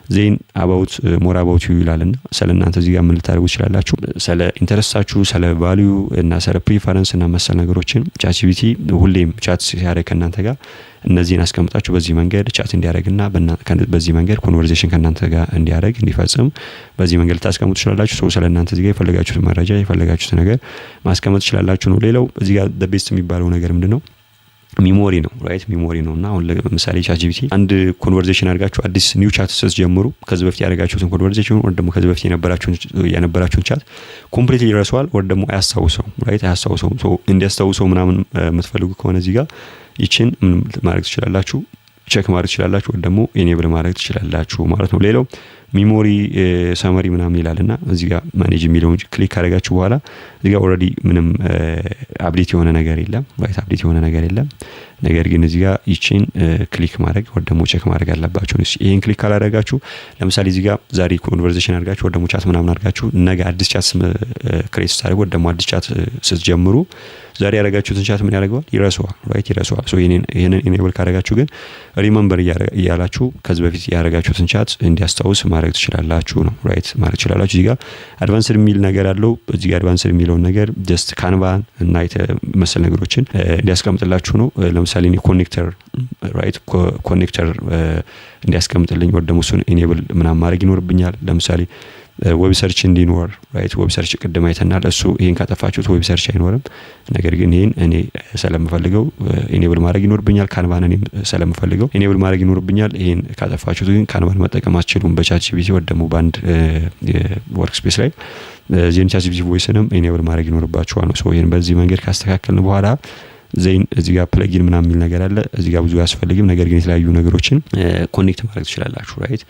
ዜን አባውት ሞር አባውት ዩ ይላልና ስለ እናንተ እዚህ ጋር ምን ልታደርጉ ትችላላችሁ? ስለ ኢንተረስታችሁ፣ ስለ ቫልዩ እና ስለ ፕሪፈረንስ እና መሰል ነገሮችን ቻትጂፒቲ ሁሌም ቻት ሲያደርግ ከእናንተ ጋር እነዚህን አስቀምጣችሁ በዚህ መንገድ ቻት እንዲያደርግና በዚህ መንገድ ኮንቨርሴሽን ከእናንተ ጋር እንዲያደርግ እንዲፈጽም በዚህ መንገድ ልታስቀምጡ ትችላላችሁ። ሰው ስለ እናንተ እዚህ ጋር የፈለጋችሁት መረጃ የፈለጋችሁት ነገር ማስቀመጥ ትችላላችሁ ነው። ሌላው እዚህ ጋር ቤስት የሚባለው ነገር ምንድነው? ሚሞሪ ነው። ራይት ሚሞሪ ነውና አሁን ለምሳሌ ቻትጂፒቲ አንድ ኮንቨርሴሽን አድርጋችሁ አዲስ ኒው ቻት ስትጀምሩ ከዚህ በፊት ያደረጋችሁትን ኮንቨርሴሽን ወይ ደግሞ ከዚህ በፊት የነበራችሁን ቻት ኮምፕሊትሊ ይረሳዋል ወይ ደግሞ አያስታውሰውም። ራይት አያስታውሰውም። ሶ እንዲያስታውሰው ምናምን የምትፈልጉ ከሆነ እዚህ ጋር ይችን ምን ማድረግ ትችላላችሁ? ቼክ ማድረግ ትችላላችሁ ወይ ደግሞ ኢኔብል ማድረግ ትችላላችሁ ማለት ነው። ሌላው ሚሞሪ ሰመሪ ምናምን ይላልና እዚህ ጋር ማኔጅ የሚለውን ክሊክ ካደረጋችሁ በኋላ እዚህ ጋር ኦልሬዲ ምንም አፕዴት የሆነ ነገር የለም። ራይት አፕዴት የሆነ ነገር የለም። ነገር ግን እዚህ ጋር ይችን ክሊክ ማድረግ ወይ ደግሞ ቼክ ማድረግ አለባችሁ። ይሄን ክሊክ ካላደረጋችሁ ለምሳሌ እዚህ ጋር ዛሬ ኮንቨርሴሽን አድርጋችሁ ወይ ደግሞ ቻት ምናምን አድርጋችሁ ነገ አዲስ ቻት ክሬት ስታደርጉ ወይ ደግሞ አዲስ ቻት ስትጀምሩ ዛሬ ያደረጋችሁትን ቻት ምን ያደርገዋል? ይረሳዋል። ራይት ይረሳዋል። ሶ ይሄንን ኢኔብል ካደረጋችሁ ግን ሪመምበር እያላችሁ ከዚህ በፊት ያደረጋችሁትን ቻት እንዲያስታውስ ማድረግ ትችላላችሁ ነው። ራይት ማድረግ ትችላላችሁ። እዚህ ጋር አድቫንስድ የሚል ነገር አለው። እዚህ ጋር አድቫንስድ የሚለውን ነገር ጀስት ካንቫን እና መሰል ነገሮችን እንዲያስቀምጥላችሁ ነው። ለምሳሌ እኔ ኮኔክተር ራይት ኮኔክተር እንዲያስቀምጥልኝ ወይ ደግሞ እሱን ኢኔብል ምናምን ማድረግ ይኖርብኛል። ለምሳሌ ዌብ ሰርች እንዲኖር ራይት ዌብ ሰርች ቅድም አይተናል። እሱ ይሄን ካጠፋችሁት ዌብ ሰርች አይኖርም። ነገር ግን ይሄን እኔ ስለምፈልገው ኢኔብል ማድረግ ይኖርብኛል። ካንቫን እኔ ስለምፈልገው ኢኔብል ማድረግ ይኖርብኛል። ይሄን ካጠፋችሁት ግን ካንቫን መጠቀም አትችሉም በቻትጂፒቲ ወይ ደግሞ ባንድ ወርክ ስፔስ ላይ ዜን ቻትጂፒቲ ቮይስንም ኢኔብል ማድረግ ይኖርባችኋል ነው። ሶ ይሄን በዚህ መንገድ ካስተካከልን በኋላ ዜን እዚህ ጋር ፕለጊን ምናምን የሚል ነገር አለ። እዚህ ጋር ብዙ አያስፈልግም። ነገር ግን የተለያዩ ነገሮችን ኮኔክት ማድረግ ትችላላችሁ። ራይት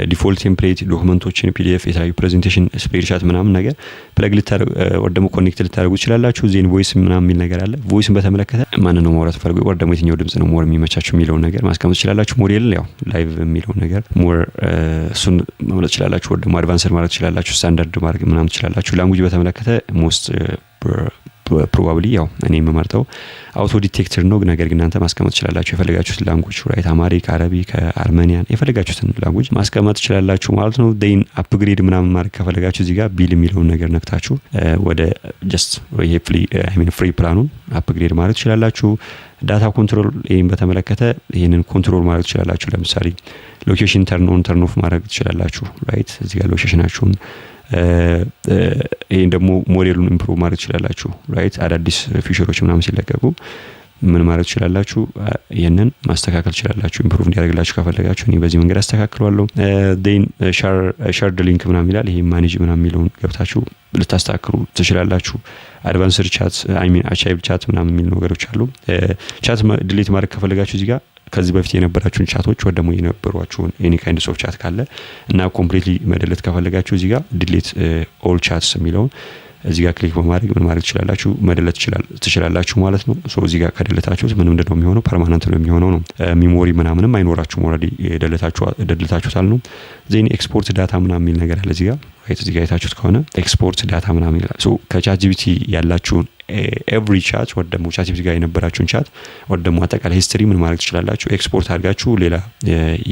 ዲፎልት ቴምፕሌት ዶክመንቶችን ፒዲኤፍ የተለያዩ ፕሬዘንቴሽን ስፕሬድሻት ምናምን ነገር ፕለግ ልታደርጉ ወይ ደግሞ ኮኔክት ልታደርጉ ትችላላችሁ። ዜን ቮይስ ምናምን የሚል ነገር አለ። ቮይስን በተመለከተ ማን ነው ማውራት ፈልጉ ወይ ደግሞ የትኛው ድምጽ ነው ሞር የሚመቻችሁ የሚለውን ነገር ማስቀመጥ ትችላላችሁ። ሞዴል ያው ላይቭ የሚለውን ነገር ሞር እሱን መምረጥ ትችላላችሁ። ወይ ደግሞ አድቫንስድ ማድረግ ትችላላችሁ። ስታንዳርድ ማድረግ ምናምን ትችላላችሁ። ላንጉዌጅ በተመለከተ ሞስት ፕሮባብሊ ያው እኔ የምመርጠው አውቶ ዲቴክተር ነው። ነገር ግን እናንተ ማስቀመጥ ትችላላችሁ የፈለጋችሁት ላንጉዌጅ ራይት አማሪክ፣ አረቢክ፣ አርሜኒያን የፈለጋችሁትን ላንጉዌጅ ማስቀመጥ ትችላላችሁ ማለት ነው። ዴን አፕግሬድ ምናምን ማድረግ ከፈለጋችሁ እዚህ ጋር ቢል የሚለውን ነገር ነክታችሁ ወደ ጀስት ይሄ ፍሪ ፕላኑን አፕግሬድ ማድረግ ትችላላችሁ። ዳታ ኮንትሮል ይሄን በተመለከተ ይሄንን ኮንትሮል ማድረግ ትችላላችሁ። ለምሳሌ ሎኬሽን ተርን ኦን ተርን ኦፍ ማድረግ ትችላላችሁ። ራይት እዚህ ጋር ሎኬሽናችሁን ይሄን ደግሞ ሞዴሉን ኢምፕሩቭ ማድረግ ትችላላችሁ። ራይት አዳዲስ ፊቸሮች ምናምን ሲለቀቁ ምን ማድረግ ትችላላችሁ? ይሄንን ማስተካከል ትችላላችሁ። ኢምፕሩቭ እንዲያደርግላችሁ ከፈለጋችሁ እኔ በዚህ መንገድ አስተካክለዋለሁ። ዴን ሻርድ ሊንክ ምናምን ይላል። ይሄ ማኔጅ ምናምን የሚለውን ገብታችሁ ልታስተካክሉ ትችላላችሁ። አድቫንስድ ቻት አቻይቭ ቻት ምናምን የሚል ነገሮች አሉ። ቻት ዲሊት ማድረግ ከፈለጋችሁ እዚህ ጋር ከዚህ በፊት የነበራችሁን ቻቶች ወይ ደግሞ የነበሯችሁን ኤኒ ካይንድ ኦፍ ቻት ካለ እና ኮምፕሊትሊ መደለት ከፈለጋችሁ እዚህ ጋር ዲሊት ኦል ቻትስ የሚለውን እዚህ ጋር ክሊክ በማድረግ ምን ማድረግ ትችላላችሁ? መደለት ትችላላችሁ ማለት ነው። ሶ እዚህ ጋር ከደለታችሁት ምን እንደሆነ የሚሆነው ፐርማነንት ነው የሚሆነው ነው። ሚሞሪ ምናምንም አይኖራችሁም። ኦልሬዲ ደለታችሁታል ነው። ዜን ኤክስፖርት ዳታ ምናምን የሚል ነገር አለ እዚህ ጋር ራይት እዚህ ጋር የታችሁት ከሆነ ኤክስፖርት ዳታ ምናምን ይላል። ሶ ከቻትጂፒቲ ያላችሁን ኤቭሪ ቻት ወይ ደግሞ ቻትጂፒቲ ጋር የነበራችሁን ቻት ወይ ደግሞ አጠቃላይ ሂስትሪ ምን ማድረግ ትችላላችሁ? ኤክስፖርት አድርጋችሁ ሌላ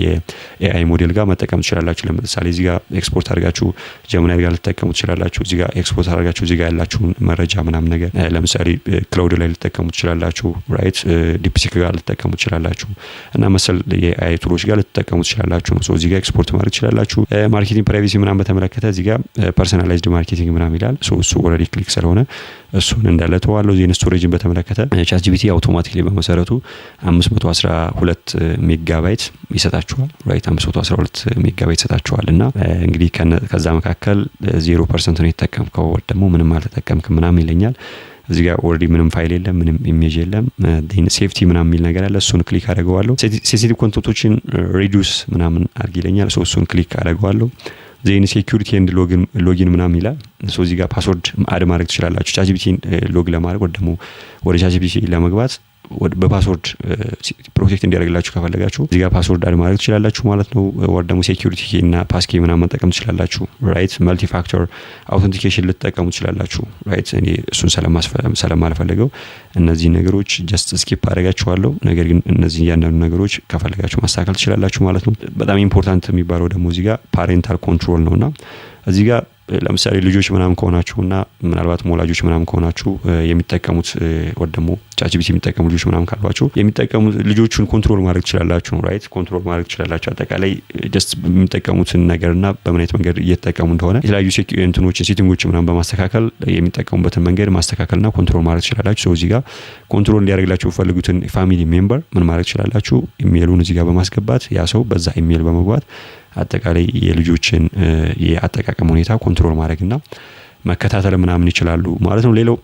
የኤአይ ሞዴል ጋር መጠቀም ትችላላችሁ። ለምሳሌ እዚህ ጋር ኤክስፖርት አድርጋችሁ ጀሚናይ ጋር ልትጠቀሙ ትችላላችሁ። እዚህ ጋር ኤክስፖርት አድርጋችሁ እዚህ ጋር ያላችሁን መረጃ ምናምን ነገር ለምሳሌ ክላውድ ላይ ልትጠቀሙ ትችላላችሁ። ራይት ዲፕሲክ ጋር ልትጠቀሙ ትችላላችሁ እና መሰል የኤአይ ቱሎች ጋር ልትጠቀሙ ትችላላችሁ። ሶ እዚህ ጋር ኤክስፖርት ማድረግ ትችላላችሁ። ማርኬቲንግ ፕራይቬሲ ምናምን በተመለከተ እዚህ ጋር ፐርሰናላይዝድ ማርኬቲንግ ምናምን ይላል። ሶ እሱ ኦልሬዲ ክሊክ ስለሆነ እሱን እንዳለ ተዋለው። ዜን ስቶሬጅን በተመለከተ ቻትጂፒቲ አውቶማቲክሊ በመሰረቱ 512 ሜጋባይት ይሰጣችኋል። ራይት 512 ሜጋባይት ይሰጣችኋል እና እንግዲህ ከዛ መካከል 0% ነው የተጠቀምከው ወይ ደግሞ ምንም አልተጠቀምክም ምናምን ይለኛል። እዚህ ጋር ኦልሬዲ ምንም ፋይል የለም፣ ምንም ኢሜጅ የለም። ዴን ሴፍቲ ምናምን የሚል ነገር አለ። እሱን ክሊክ አደርገዋለሁ። ሴንሲቲቭ ኮንተንቶችን ሪዱስ ምናምን አድርግ ይለኛል። እሱን ክሊክ አደርገዋለሁ። ዜን ሴኩሪቲ ኤንድ ሎጊን ምናምን ይላል። ሶ እዚህ ጋር ፓስወርድ አድ ማድረግ ትችላላችሁ። ቻትጂፒቲን ሎግ ለማድረግ ወይ ደግሞ ወደ ቻትጂፒቲ ለመግባት በፓስወርድ ፕሮቴክት እንዲያደርግላችሁ ከፈለጋችሁ እዚህ ጋር ፓስወርድ አድ ማድረግ ትችላላችሁ ማለት ነው። ወር ደግሞ ሴኩሪቲ ኪ እና ፓስኪ ምናምን መጠቀም ትችላላችሁ ራይት። መልቲ ፋክተር አውተንቲኬሽን ልትጠቀሙ ትችላላችሁ ራይት። እኔ እሱን ስለማልፈልገው እነዚህ ነገሮች ጀስት ስኪፕ አደርጋችኋለሁ። ነገር ግን እነዚህ እያንዳንዱ ነገሮች ከፈለጋችሁ ማስተካከል ትችላላችሁ ማለት ነው። በጣም ኢምፖርታንት የሚባለው ደግሞ እዚህ ጋር ፓሬንታል ኮንትሮል ነውና እዚህ ጋር ለምሳሌ ልጆች ምናምን ከሆናችሁና ምናልባት ወላጆች ምናምን ከሆናችሁ የሚጠቀሙት ወር ደግሞ ቻትጂፒቲ የሚጠቀሙ ልጆች ምናምን ካሏችሁ የሚጠቀሙት ልጆቹን ኮንትሮል ማድረግ ትችላላችሁ ራይት። ኮንትሮል ማድረግ ትችላላችሁ አጠቃላይ ጀስት የሚጠቀሙትን ነገርና በምን አይነት መንገድ እየተጠቀሙ እንደሆነ የተለያዩ እንትኖችን ሴቲንጎችን ምናምን በማስተካከል የሚጠቀሙበትን መንገድ ማስተካከልና ኮንትሮል ማድረግ ትችላላችሁ። እዚህ ጋር ኮንትሮል እንዲያደርግላችሁ የምትፈልጉትን ፋሚሊ ሜምበር ምን ማድረግ ትችላላችሁ? ኢሜሉን እዚህ ጋር በማስገባት ያ ሰው በዛ ኢሜል በመግባት አጠቃላይ የልጆችን የአጠቃቀም ሁኔታ ኮንትሮል ማድረግና መከታተል ምናምን ይችላሉ ማለት ነው። ሌላው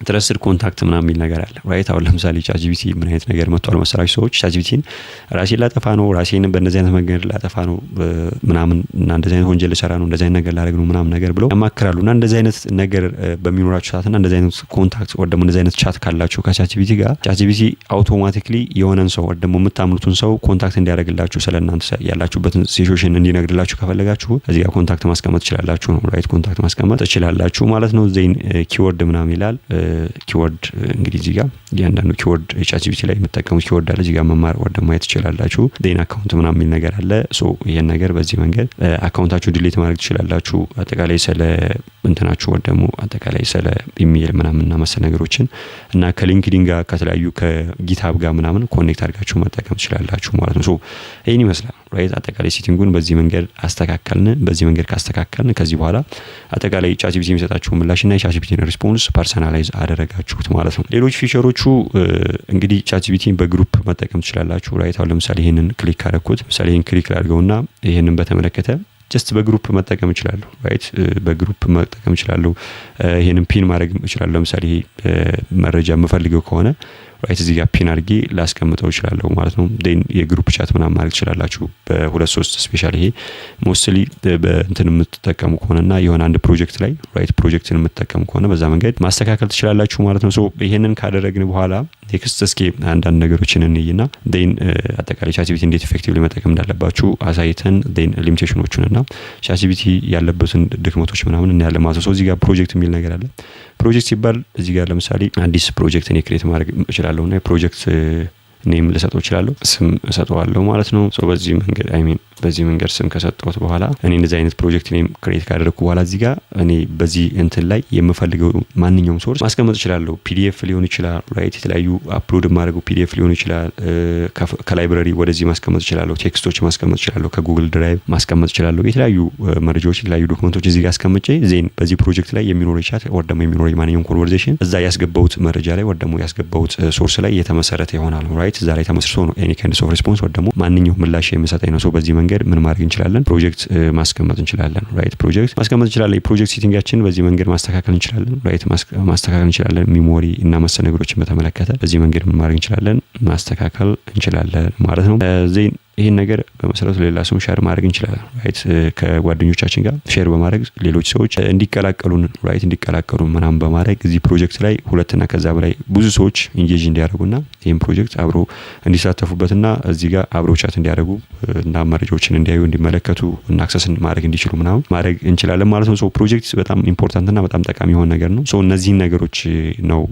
ትረስትድ ኮንታክት ምናምን የሚል ነገር አለ ራይት። አሁን ለምሳሌ ቻትጂፒቲ ምን አይነት ነገር መጥቷል መሰላችሁ ሰዎች ቻትጂፒቲን ራሴን ላጠፋ ነው ራሴን በእንደዚህ አይነት መንገድ ላጠፋ ነው ምናምን እና እንደዚህ አይነት ወንጀል ልሰራ ነው እንደዚህ አይነት ነገር ላደርግ ነው ምናምን ነገር ብለው ያማክራሉና እንደዚህ አይነት ነገር በሚኖራችሁ ሰዓትና እንደዚህ አይነት ኮንታክት ወር ደግሞ እንደዚህ አይነት ቻት ካላችሁ ከቻትጂፒቲ ጋር ቻትጂፒቲ አውቶማቲክሊ የሆነን ሰው ወር ደግሞ የምታምኑትን ሰው ኮንታክት እንዲያደርግላችሁ ስለናንተ ያላችሁበትን ሲቹዌሽን እንዲነግርላችሁ ከፈለጋችሁ እዚህ ጋር ኮንታክት ማስቀመጥ ትችላላችሁ ነው ራይት። ኮንታክት ማስቀመጥ ትችላላችሁ ማለት ነው። ዜን ኪወርድ ምናምን ይላል ኪወርድ እንግዲህ እዚህ ጋር እያንዳንዱ ኪወርድ ቻትጂፒቲ ላይ የምትጠቀሙት ኪወርድ አለ እዚህ ጋር መማር ወር ደግሞ ማየት ትችላላችሁ። ዴን አካውንት ምናምን የሚል ነገር አለ። ሶ ይሄን ነገር በዚህ መንገድ አካውንታችሁን ዲሊት ማድረግ ትችላላችሁ። አጠቃላይ ስለ እንትናችሁ ወር ደግሞ አጠቃላይ ስለ ኢሜል ምናምንና መሰል ነገሮችን እና ከሊንክዲን ጋር ከተለያዩ ከጊትሀብ ጋር ምናምን ኮኔክት አድርጋችሁ መጠቀም ትችላላችሁ ማለት ነው። ሶ ይሄን ይመስላል ራይት። አጠቃላይ ሴቲንጉን በዚህ መንገድ አስተካከልን። በዚህ መንገድ ካስተካከልን ከዚህ በኋላ አጠቃላይ ቻትጂፒቲ የሚሰጣችሁ ምላሽና የቻትጂፒቲን ሪስፖንስ ፐርሰናላይዝ አደረጋችሁት ማለት ነው። ሌሎች ፊቸሮቹ እንግዲህ ቻትጂፒቲን በግሩፕ መጠቀም ትችላላችሁ ራይት። አሁን ለምሳሌ ይሄንን ክሊክ ካደረኩት ለምሳሌ ይሄን ክሊክ ላድርገውና ይሄንን በተመለከተ ጀስት በግሩፕ መጠቀም እችላለሁ ራይት። በግሩፕ መጠቀም እችላለሁ። ይሄንን ፒን ማድረግ እችላለሁ። ለምሳሌ መረጃ የምፈልገው ከሆነ ራይት እዚህ ጋር ፒን አድርጌ ላስቀምጠው እችላለሁ ማለት ነው። ዴን የግሩፕ ቻት ምናምን ማድረግ ትችላላችሁ በ2-3 ስፔሻሊ ይሄ ሞስትሊ በእንትን የምትጠቀሙ ከሆነና የሆነ አንድ ፕሮጀክት ላይ ራይት ፕሮጀክትን የምትጠቀሙ ከሆነ በዛ መንገድ ማስተካከል ትችላላችሁ ማለት ነው። ሶ ይሄንን ካደረግን በኋላ ኔክስት እስኪ አንዳንድ ነገሮችን እንይና ዴን አጠቃላይ ቻትጂፒቲ እንዴት ኢፌክቲቭሊ መጠቀም እንዳለባችሁ አሳይተን ዴን ሊሚቴሽኖቹንና ቻትጂፒቲ ያለበትን ድክመቶች ምናምን እናያለን ማለት ነው። ሶ እዚህ ጋር ፕሮጀክት የሚል ነገር አለ። ፕሮጀክት ሲባል እዚህ ጋር ለምሳሌ አዲስ ፕሮጀክት እኔ ክሬት ማድረግ እችላለሁና የፕሮጀክት ኔም ልሰጠው እችላለሁ ስም እሰጠዋለሁ ማለት ነው። ሶ በዚህ መንገድ በዚህ መንገድ ስም ከሰጠሁት በኋላ እኔ እንደዚህ አይነት ፕሮጀክት ኔም ክሬት ካደረኩ በኋላ እዚህ ጋር እኔ በዚህ እንትን ላይ የምፈልገው ማንኛውም ሶርስ ማስቀመጥ እችላለሁ። ፒዲኤፍ ሊሆን ይችላል ራይት። የተለያዩ አፕሎድ ማድረገው ፒዲኤፍ ሊሆን ይችላል። ከላይብራሪ ወደዚህ ማስቀመጥ እችላለሁ። ቴክስቶች ማስቀመጥ እችላለሁ። ከጉግል ድራይቭ ማስቀመጥ እችላለሁ። የተለያዩ መረጃዎች የተለያዩ ዶክመንቶች እዚህ ጋር አስቀምጬ ዜን በዚህ ፕሮጀክት ላይ የሚኖረው ቻት ወር ደግሞ የሚኖረው ማንኛውም ኮንቨርሴሽን እዛ ያስገባውት መረጃ ላይ ወር ደግሞ ያስገባውት ሶርስ ላይ የተመሰረተ ይሆናል ራይት። እዛ ላይ ተመስርቶ ነው ኤኒ ካይንድ ኦፍ ሪስፖንስ ወር ደግሞ ማንኛውም ምላሽ የሚሰጠኝ ነው። ሶ በዚህ መንገድ ምን ማድረግ እንችላለን? ፕሮጀክት ማስቀመጥ እንችላለን ራይት። ፕሮጀክት ማስቀመጥ እንችላለን። የፕሮጀክት ሴቲንጋችንን በዚህ መንገድ ማስተካከል እንችላለን ራይት። ማስተካከል እንችላለን። ሚሞሪ እና መሰል ነገሮችን በተመለከተ በዚህ መንገድ ምን ማድረግ እንችላለን? ማስተካከል እንችላለን ማለት ነው። ዜን ይሄን ነገር በመሰረቱ ሌላ ሰው ሼር ማድረግ እንችላለን ራይት። ከጓደኞቻችን ጋር ሼር በማድረግ ሌሎች ሰዎች እንዲቀላቀሉን ራይት እንዲቀላቀሉን ምናምን በማድረግ እዚህ ፕሮጀክት ላይ ሁለትና ከዛ በላይ ብዙ ሰዎች ኢንጌጅ እንዲያደርጉና ይሄን ፕሮጀክት አብሮ እንዲሳተፉበትና እዚህ ጋር አብሮ ቻት እንዲያደርጉ እና መረጃዎችን እንዲያዩ እንዲመለከቱ እና አክሰስ ማድረግ እንዲችሉ ምናምን ማድረግ እንችላለን ማለት ነው። ሶ ፕሮጀክት በጣም ኢምፖርታንትና በጣም ጠቃሚ የሆነ ነገር ነው። ሶ እነዚህን ነገሮች ነው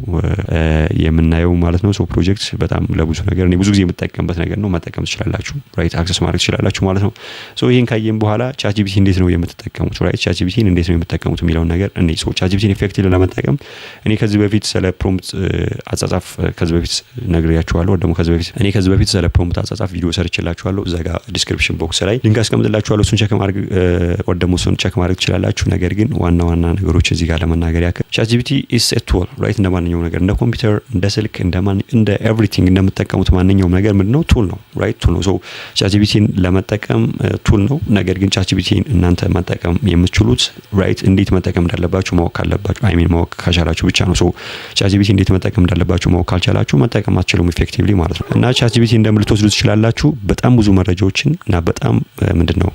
የምናየው ማለት ነው። ሶ ፕሮጀክት በጣም ለብዙ ነገር እኔ ብዙ ጊዜ የምጠቀምበት ነገር ነው። መጠቀም ትችላላችሁ ራይት። አክሰስ ማድረግ ትችላላችሁ ማለት ነው። ሶ ይሄን ካየን በኋላ ቻትጂፒቲ እንዴት ነው የምትጠቀሙት ራይት። ቻትጂፒቲን እንዴት ነው የምትጠቀሙት የሚለውን ነገር እኔ ሶ ቻትጂፒቲን ኢፌክቲቭሊ ለመጠቀም እኔ ከዚህ በፊት ስለ ፕሮምፕት አጻጻፍ ከዚህ በፊት ነግሬያችኋለሁ። ደግሞ ከዚህ በፊት ስለ ፕሮምፕት አጻጻፍ ቪዲዮ ሰርችላችኋለሁ። እዛ ጋር ዲስክሪፕሽን ቦክስ ላይ ሊንክ አስቀምጥላችኋለሁ። እሱን ቼክ ማድረግ ወር ደግሞ እሱን ቼክ ማድረግ ትችላላችሁ። ነገር ግን ዋና ነገሮች እዚህ ጋር ለመናገር ያክል ቻትጂፒቲ ኢዝ ኤ ቱል ራይት። እንደ ማንኛውም ነገር እንደ ኮምፒውተር እንደ ስልክ እንደ ኤቭሪቲንግ እንደምትጠቀሙት ማንኛውም ነገር ምንድነው ቱል ነው ራይት። ቱል ነው። ሶ ቻትጂፒቲን ለመጠቀም ቱል ነው። ነገር ግን ቻትጂፒቲን እናንተ መጠቀም የምትችሉት ራይት እንዴት መጠቀም እንዳለባችሁ ማወቅ ካለባችሁ ማወቅ ካቻላችሁ ብቻ ነው። ሶ ቻትጂፒቲ እንዴት መጠቀም እንዳለባችሁ ማወቅ ካልቻላችሁ መጠቀም አትችሉም ኢፌክቲቭሊ ማለት ነው። እና ቻትጂፒቲ እንደምልትወስዱ ትችላላችሁ በጣም ብዙ መረጃዎችን እና በጣም ምንድነው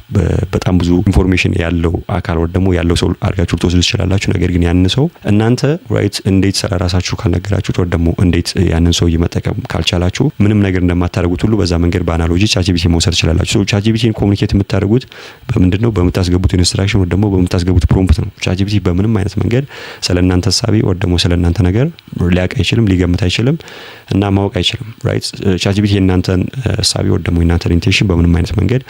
በጣም ብዙ ኢንፎርሜሽን ያለው አካል ወር ደግሞ ያለው ሰው አድርጋችሁ ልትወስዱ ትችላላችሁ። ነገር ግን ያንን ሰው እናንተ ራይት እንዴት ስለራሳችሁ ካልነገራችሁት ወር ደግሞ እንዴት ያንን ሰው መጠቀም ካልቻላችሁ ምንም ነገር እንደማታደርጉት ሁሉ በዛ መንገድ በአናሎጂ ቻትጂፒቲ መውሰድ ትችላላችሁ። ቻትጂፒቲን ኮሙኒኬት የምታደርጉት በምንድነው በምታስገቡት ኢንስትራክሽን ወር ደግሞ በምታስገቡት ፕሮምፕት ነው። ቻትጂፒቲ በምንም አይነት መንገድ ስለናንተ ሐሳቢ ወር ደግሞ ስለናንተ ነገር ሊያውቅ አይችልም፣ ሊገምት አይችልም እና ማወቅ አይችልም። ራይት ቻትጂፒቲ የናንተን ሐሳቢ ወር ደግሞ የናንተን ኢንቴንሽን በምንም አይነት መንገድ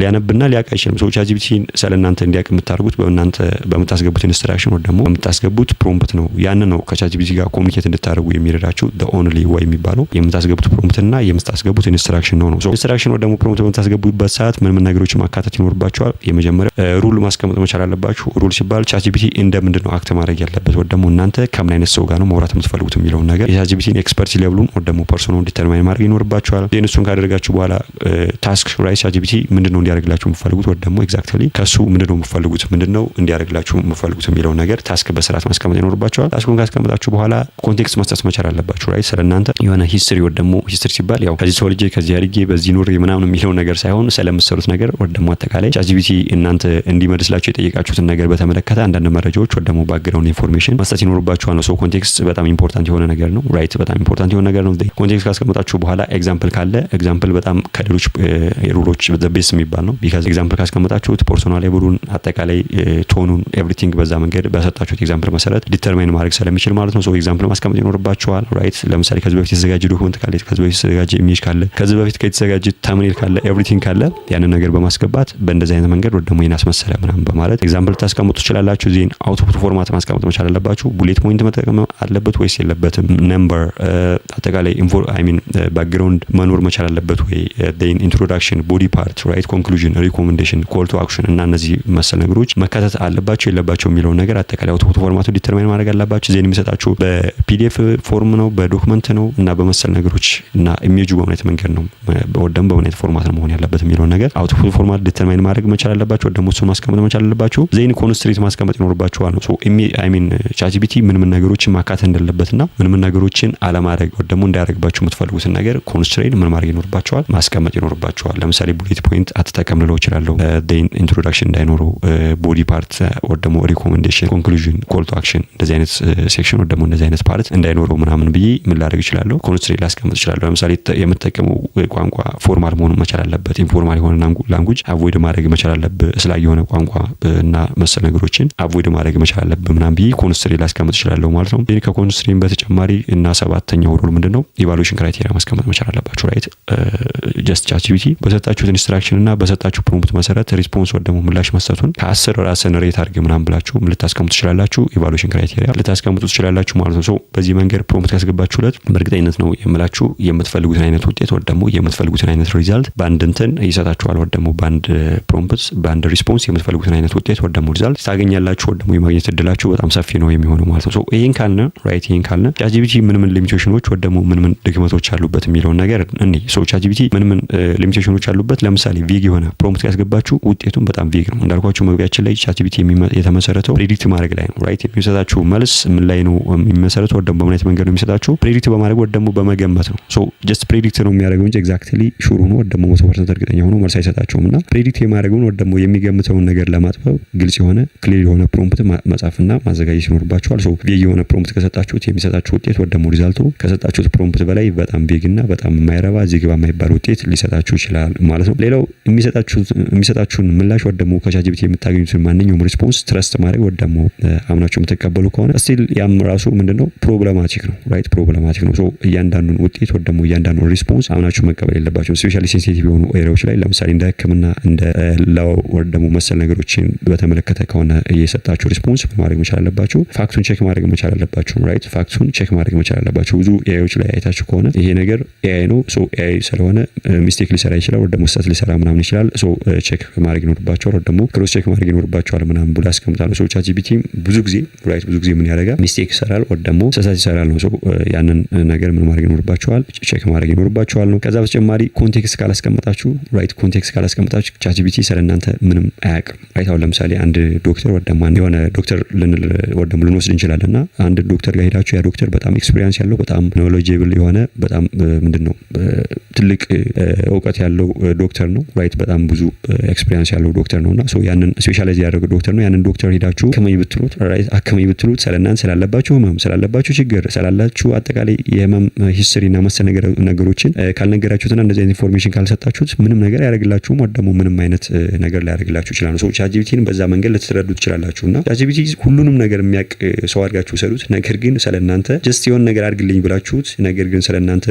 ሊያነብና ሊያውቅ አይችልም። ቻትጂፒቲን ስለናንተ እንዲያውቅ የምታደርጉት በእናንተ በምታስገቡት ኢንስትራክሽን ወር ደግሞ በምታስገቡት ፕሮምፕት ነው። ያን ነው ከቻትጂፒቲ ጋር ኮሙኒኬት እንድታደርጉ የሚረዳችሁ the only way የሚባለው የምታስገቡት ፕሮምፕት እና የምታስገቡት ኢንስትራክሽን ነው። ኢንስትራክሽን ወር ደግሞ ፕሮምፕት በምታስገቡበት ሰዓት ምን ነገሮችን ማካተት ይኖርባችኋል? የመጀመሪያው ሩል ማስቀመጥ መቻል አለባችሁ። ሩል ሲባል ቻትጂፒቲ እንደምንድነው አክት ማድረግ ያለበት ወር ደግሞ እናንተ ከምን አይነት ሰው ጋር ነው ማውራት የምትፈልጉት የሚለውን ነገር የቻትጂፒቲን ኤክስፐርት ሌቭሉን ወር ደግሞ ፐርሶናል ዲተርማይን ማድረግ ይኖርባችኋል። እሱን ካደረጋችሁ በኋላ ታስክ ራይት ቻትጂፒቲ ምንድነው እንዲያደርግላችሁ የምትፈልጉት ወር ደግሞ ኤግዛክትሊ ከሱ ምንድነው የምትፈልጉት ምንድነው እንዲያደርግላችሁ የምትፈልጉት የሚለውን ነገር ታስክ በስርዓት ማስቀመጥ ይኖርባችኋል። ታስኩን ካስቀመጣችሁ በኋላ ኮንቴክስት መስጠት መቻል አለባችሁ። ራይት ስለናንተ የሆነ ሂስትሪ ወር ደግሞ ሂስትሪ ሲባል ያው ከዚህ ሰው ልጅ ከዚህ አድርጌ በዚህ ኑር ምናምን የሚለውን ነገር ሳይሆን ስለምትሰሩት ነገር ወር ደግሞ አጠቃላይ ቻትጂፒቲ እናንተ እንዲመልስላችሁ የጠየቃችሁትን ነገር በተመለከተ አንዳንድ መረጃዎች ወር ደግሞ ባክግራውንድ ኢንፎርሜሽን መስጠት ይኖርባችኋል ነው። ኮንቴክስት በጣም ኢምፖርታንት የሆነ ነገር ነው። ራይት በጣም ኢምፖርታንት የሆነ ነገር ነው። ኮንቴክስት ካስቀመጣችሁ በኋላ ኤግዛምፕል ካለ ኤግዛምፕል በጣም ከሌሎች ሩሎች ዘ ቤስት የሚባል ነው። ቢካዝ ኤግዛምፕል ካስቀመጣችሁት ፐርሶናል ሌቭሉን አጠቃላይ ቶኑን ኤቭሪቲንግ በዛ መንገድ በሰጣችሁት ኤግዛምፕል መሰረት ዲተርማይን ማድረግ ስለሚችል ማለት ነው። ኤግዛምፕል ማስቀመጥ ይኖርባችኋል። ራይት ለምሳሌ ከዚህ በፊት የተዘጋጀ ዶክመንት ካለ ከዚህ በፊት የተዘጋጀ ኢሜጅ ካለ ከዚህ በፊት የተዘጋጀ ታምኔል ካለ ኤቭሪቲንግ ካለ ያንን ነገር በማስገባት በእንደዚህ አይነት መንገድ ወር ደግሞ ይናስመሰለ ምናምን በማለት ኤግዛምፕል ታስቀምጡ ትችላላችሁ። ዜን አውትፑት ፎርማት ማስቀመጥ መቻል አለባችሁ። ቡሌት ፖይንት መጠቀም አለበት ወይስ የለበትም? ነምበር አጠቃላይ ባክግራውንድ መኖር መቻል አለበት ወይ? ዜን ኢንትሮዳክሽን፣ ቦዲ ፓርት፣ ራይት ኮንክሉዥን፣ ሪኮሜንዴሽን፣ ኮል ቱ አክሽን እና እነዚህ መሰል ነገሮች መካተት አለባቸው የለባቸው የሚለውን ነገር አጠቃላይ አውትፑት ፎርማቱ ዲተርማይን ማድረግ አለባችሁ። ዜን የሚሰጣችሁ በፒዲኤፍ ፎርም ነው በዶክመንት ነው እና በመሰል ነገሮች እና ኢሜጁ በምን አይነት መንገድ ነው ወር ደግሞ በምን አይነት ፎርማት ነው መሆን ያለበት የሚለውን ነገር አውትፑት ፎርማት ዲተርማይን ማድረግ መቻል አለባችሁ። ወር ደግሞ እሱን ማስቀመጥ መቻል አለባችሁ። ዜን ኮንስትሬት ማስቀመጥ ይኖርባችኋል ነው። ቻትጂፒቲ ምን ነገሮችን ማካተት እንደሌለበትና ምን ነገሮችን አለማድረግ ወር ደግሞ እንዳያደርግባችሁ የምትፈልጉትን ነገር ኮንስትሬት ምን ማድረግ ይኖርባችኋል ማስቀመጥ ይኖርባችኋል። ለምሳሌ ቡሌት ፖይንት አትጠቀም ልለው እችላለሁ። ዜን ኢንትሮዳክሽን እንዳይኖረው፣ ቦዲ ፓርት ወር ደግሞ ሪኮሜንዴሽን፣ ኮንክሉዥን፣ ኮል ቱ አክሽን እንደዚህ አይነት ሴክሽን ወር ደግሞ እንደዚህ አይነት ፓርት እንዳይኖረው ምናምን ብዬ ምን ላደርግ እችላለሁ? ኮንስትሬት ላስቀምጥ እችላለሁ። ለምሳሌ የምትጠቀመው ቋንቋ ፎርማል መሆኑን መቻል አለበት። ኢንፎርማል የሆነ ላንጉጅ አቮይድ ማድረግ መቻል አለበት። ስላየ የሆነ ቋንቋ እና መሰል ነገሮችን አቮይድ ማድረግ መቻል አለበት ምናምን ብዬ ኮንስትሬት ላስቀምጥ እችላለሁ ማለት ነው። ከኮንስትሬት በተጨማሪ እና ሰባተኛው ሩል ምንድነው? ኢቫሉዌሽን ክራይቴሪያ ማስቀመጥ መቻል አለባችሁ። ራይት ጀስት ቻትጂፒቲ በሰጣችሁት ኢንስትራክሽን እና በሰጣችሁ ፕሮምፕት መሰረት ሪስፖንስ ወር ደግሞ ምላሽ መስጠቱን ከ10 ራስን ሬት አድርግ ምናምን ብላችሁ ልታስቀምጡ ትችላላችሁ። ኢቫሉዌሽን ክራይቴሪያ ልታስቀምጡ ትችላላችሁ ማለት ነው። በዚህ መንገድ ፕሮምፕት ካስገባችሁለት በእርግጠኝነት ነው የምላችሁ የምትፈልጉትን አይነት ውጤት ወር ደግሞ የምትፈልጉትን አይነት ሪዛልት በአንድ እንትን ይሰጣችኋል። ወር ደግሞ በአንድ ፕሮምፕት በአንድ ሪስፖንስ የምትፈልጉትን አይነት ውጤት ወር ደግሞ ሪዛልት ታገኛላችሁ። ወር ደግሞ የማግኘት እድላችሁ በጣም ሰፊ ነው የሚሆነው ማለት ነው። ይሄን ካልነ ራይት ይሄን ካልነ ቻትጂፒቲ ምን ሊሚቴሽኖች ወር ደግሞ ምን ድክመቶች አሉበት የሚለውን ነገር እኔ ቻትጂፒቲ ምን ሊሚቴሽኖች አሉበት። ለምሳሌ ቪግ የሆነ ፕሮምፕት ያስገባችሁ ውጤቱን በጣም ቪግ ነው። እንዳልኳችሁ መግቢያችን ላይ ቻትጂፒቲ የተመሰረተው ፕሬዲክት ማድረግ ላይ ነው። ራይት የሚሰጣችሁ መልስ ምን ላይ ነው የሚመሰረተው ወር ደግሞ በምን አይነት መንገድ ነው የሚሰጣችሁ? ፕሬዲክት በማድረግ ወር ደግሞ በመገመት ነው። ጀስት ፕሬዲክት ነው የሚያደርገው እንጂ ኤግዛክትሊ ሹር ሆኖ ወር ደግሞ 100% እርግጠኛ ሆኖ መልስ አይሰጣችሁም። እና ፕሬዲክት የማድረጉን ወር ደግሞ የሚገምተውን ነገር ለማጥበብ ግልጽ የሆነ ክሊር የሆነ ፕሮምፕት መጻፍና ማዘጋጀት ይኖርባችኋል። ቪግ የሆነ ፕሮምፕት ከሰጣችሁት የሚሰጣችሁ ውጤት ወር ደግሞ ሪዛልቱ ከሰጣችሁት ፕሮምፕት በላይ በጣም ቪግና በጣም የማይረባ ዚግባ የማይባል ውጤት ሊሰጣችሁ ይችላል ማለት ነው። ሌላው የሚሰጣችሁን ምላሽ ወር ደግሞ ከቻትጂፒቲ የምታገኙትን ማንኛውም ሪስፖንስ ትረስት ማድረግ ወር ደግሞ አምናችሁ የምትቀበሉ ከሆነ ስቲል ያም ራሱ ምንድነው ፕሮብለማቲክ ነው። ራይት ፕሮብለማቲክ ነው። እያንዳንዱን ውጤት ወር ደግሞ እያንዳንዱን ሪስፖንስ አምናችሁ መቀበል የለባችሁም። ስፔሻሊ ሴንሲቲቭ የሆኑ ኤሪያዎች ላይ ለምሳሌ እንደ ሕክምና እንደ ላው ወር ደግሞ መሰል ነገሮችን በተመለከተ ከሆነ እየሰጣችሁ ሪስፖንስ ማድረግ መቻል አለባችሁ። ፋክቱን ቼክ ማድረግ መቻል አለባችሁ። ራይት ፋክቱን ቼክ ማድረግ መቻል አለባችሁ። ብዙ ኤአይዎች ላይ አይታችሁ ከሆነ ይሄ ነገር ኤአይ ነው ኤአይ ስለሆነ ሚስቴክ ሊሰራ ይችላል ወር ደግሞ ስህተት ሊሰራ ምናምን ይችላል። ቼክ ማድረግ ይኖርባችኋል ወር ደግሞ ክሮስ ቼክ ማድረግ ይኖርባችኋል ምናምን ብሎ ያስቀምጣሉ። ቻትጂፒቲ ብዙ ጊዜ ምን ያደርጋል? ሚስቴክ ይሰራል ወር ደግሞ ስህተት ይሰራል ነው። ያንን ነገር ምን ማድረግ ይኖርባችኋል? ቼክ ማድረግ ይኖርባችኋል ነው። ከዛ በተጨማሪ ኮንቴክስት ካላስቀመጣችሁ ኮንቴክስት ካላስቀመጣችሁ ቻትጂፒቲ ስለእናንተ ምንም አያውቅም። ራይት አሁን ለምሳሌ አንድ ዶክተር ወር ደግሞ የሆነ ዶክተር ልንወስድ እንችላለንና አንድ ዶክተር ጋር ሄዳችሁ ያ ዶክተር በጣም ኤክስፒሪየንስ ያለው በጣም ኖሌጀብል የሆነ በጣም ምንድነው ትልቅ እውቀት ያለው ዶክተር ነው ራይት በጣም ብዙ ኤክስፒሪየንስ ያለው ዶክተር ነውና ሶ ያንን ስፔሻላይዝ ያደረገው ዶክተር ነው ያንን ዶክተር ሄዳችሁ ከመይ ብትሉት ራይት አከመይ ብትሉት ስለናን ስላለባችሁ ህመም ስላለባችሁ ችግር ስላላችሁ አጠቃላይ የህመም ሂስትሪና መሰል ነገሮችን ካልነገራችሁትና እንደዚህ አይነት ኢንፎርሜሽን ካልሰጣችሁት ምንም ነገር ያደርግላችሁም ወይ ደግሞ ምንም አይነት ነገር ሊያደርግላችሁ ይችላል ሶ ቻትጂፒቲን በዛ መንገድ ልትረዱት ትችላላችሁና ቻትጂፒቲ ሁሉንም ነገር የሚያቅ ሰው አድርጋችሁ ሰሩት ነገር ግን ስለናንተ ጀስት የሆነ ነገር አድርግልኝ ብላችሁት ነገር ግን ስለናንተ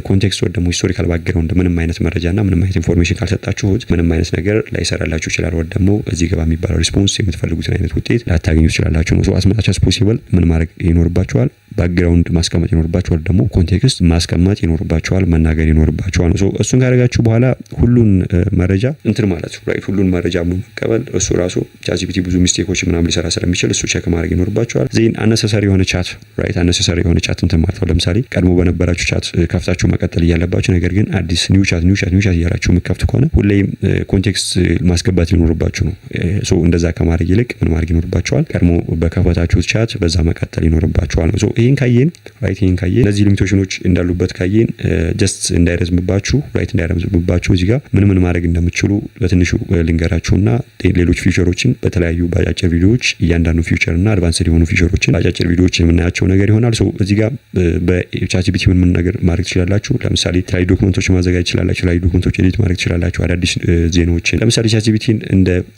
ኮንቴክስት ወይ ደግሞ ሂስቶሪካል ባክግራውንድ ምንም አይነት መረጃና ምንም አይነት ኢንፎርሜሽን ካልሰጣችሁት ምንም አይነት ነገር ላይሰራላችሁ ይችላል ወይ ደግሞ እዚህ ገባ የሚባለው ሪስፖንስ የምትፈልጉትን አይነት ውጤት ላታገኙ ትችላላችሁ ነው ሶ as much as possible ምን ማድረግ ይኖርባችኋል ባክግራውንድ ማስቀመጥ ይኖርባችኋል ደግሞ ኮንቴክስት ማስቀመጥ ይኖርባችኋል መናገር ይኖርባችኋል ሶ እሱን ካደረጋችሁ በኋላ ሁሉን መረጃ እንትን ማለት ነው ራይት ሁሉን መረጃ መቀበል እሱ ራሱ ቻትጂፒቲ ብዙ ሚስቴኮች ምናምን ሊሰራ ስለሚችል እሱ ቼክ ማድረግ ይኖርባችኋል ዜን አነሰሰሪ የሆነ ቻት ራይት አነሰሰሪ የሆነ ቻት እንትን ማለት ነው ለምሳሌ ቀድሞ በነበራችሁ ቻት ከፍታችሁ መቀጠል እያለባችሁ ነገር ግን አዲስ ኒው ቻት እያላችሁ የምትከፍቱ ከሆነ ሁሌም ኮንቴክስት ማስገባት ይኖርባችሁ ነው ሶ እንደዛ ከማድረግ ይልቅ ምን ማድረግ ይኖርባችኋል ቀድሞ በከፈታችሁት ቻት በዛ መቀጠል ይኖርባችኋል ሶ ይሄን ካየን እነዚህ ሊሚቴሽኖች እንዳሉበት ካየን ጀስት እንዳይረዝምባችሁ እዚህ ጋር ምን ማድረግ እንደምትችሉ በትንሹ ልንገራችሁና ሌሎች ፊቸሮችን በተለያዩ ባጫጭር ቪዲዮዎች እያንዳንዱ ፊቸር እና አድቫንስድ የሆኑ ፊቸሮችን ባጫጭር ቪዲዮዎች የምናያቸው ነገር ይሆናል ሶ እዚህ ጋር በቻትጂፒቲ ምን ነገር ማድረግ ትችላላችሁ ለምሳሌ የተለያዩ ዶክመንቶች ማዘጋጀት ትችላላችሁ የተለያዩ ዶክመንቶች ኤዲት ማድረግ ትችላላችሁ አዳዲስ ዜናዎችን ለምሳሌ ቻትጂፒቲን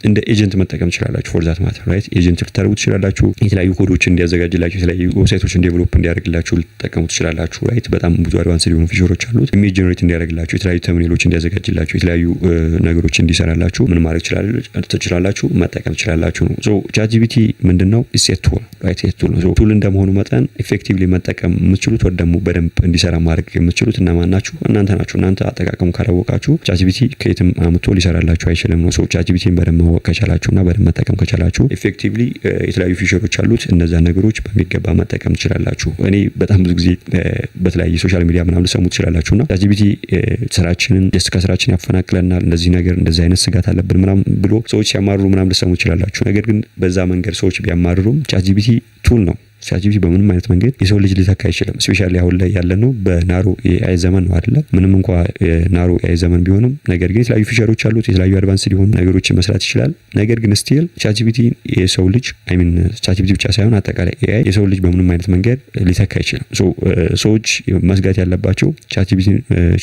እንደ ኤጀንት መጠቀም ትችላላችሁ ፎር ዛት ማተር ራይት ኤጀንት ልታደርጉት ትችላላችሁ የተለያዩ ኮዶችን እንዲያዘጋጅላችሁ የተለያዩ ዌብሳይቶችን ዴቨሎፕ እንዲያደርግላችሁ ልትጠቀሙ ትችላላችሁ ራይት በጣም ብዙ አድቫንስድ የሆኑ ፊቸሮች አሉት ኢሜጅ ጀነሬት እንዲያደርግላችሁ የተለያዩ ተምኔሎች እንዲያዘጋጅላችሁ የተለያዩ ነገሮች እንዲሰራላችሁ ምን ማድረግ ትችላላችሁ መጠቀም ትችላላችሁ ነው ሶ ቻትጂፒቲ ምንድነው ኢሴት ቱል ራይት ቱል ነው ቱል እንደመሆኑ መጠን ኢፌክቲቭሊ መጠቀም የምትችሉት ወይ ደግሞ በደንብ እንዲሰራ ማድረግ የምትችሉት እናማን ናችሁ እናንተ ናችሁ እናንተ አጠቃቀሙ ካላወቃችሁ ቻትጂፒቲ ከየትም አምጥቶ ሊሰራላችሁ አይችልም ነው ሶ ቻትጂፒቲን በደንብ ማወቅ ከቻላችሁና በደንብ መጠቀም ከቻላችሁ ኢፌክቲቭሊ የተለያዩ ፊቸሮች አሉት እነዛ ነገሮች በሚገባ መጠቀም ትችላላችሁ እኔ በጣም ብዙ ጊዜ በተለያዩ ሶሻል ሚዲያ ምናምን ልሰሙ ትችላላችሁና ቻትጂፒቲ ስራችንን ከስራችን ያፈናቅለናል እንደዚህ አይነት ስጋት አለብን ምናምን ብሎ ሰዎች ሲያማሩ ምናምን ልሰሙ ትችላላችሁ ነገር ግን በዛ መንገድ ሰዎች ቢያማሩም ቻትጂፒቲ ቱል ነው ቻትጂፒቲ በምንም አይነት መንገድ የሰው ልጅ ሊተካ አይችልም ስፔሻሊ አሁን ላይ ያለነው በናሮ ኤአይ ዘመን ነው አይደለ ምንም እንኳን ናሮ ኤአይ ዘመን ቢሆንም ነገር ግን የተለያዩ ፊቸሮች አሉት የተለያዩ አድቫንስድ የሆኑ ነገሮችን መስራት ይችላል ነገር ግን ስቲል ቻትጂፒቲ የሰው ልጅ ቻትጂፒቲ ብቻ ሳይሆን አጠቃላይ ኤአይ የሰው ልጅ በምንም አይነት መንገድ ሊተካ አይችልም ሶ ሰዎች መስጋት ያለባቸው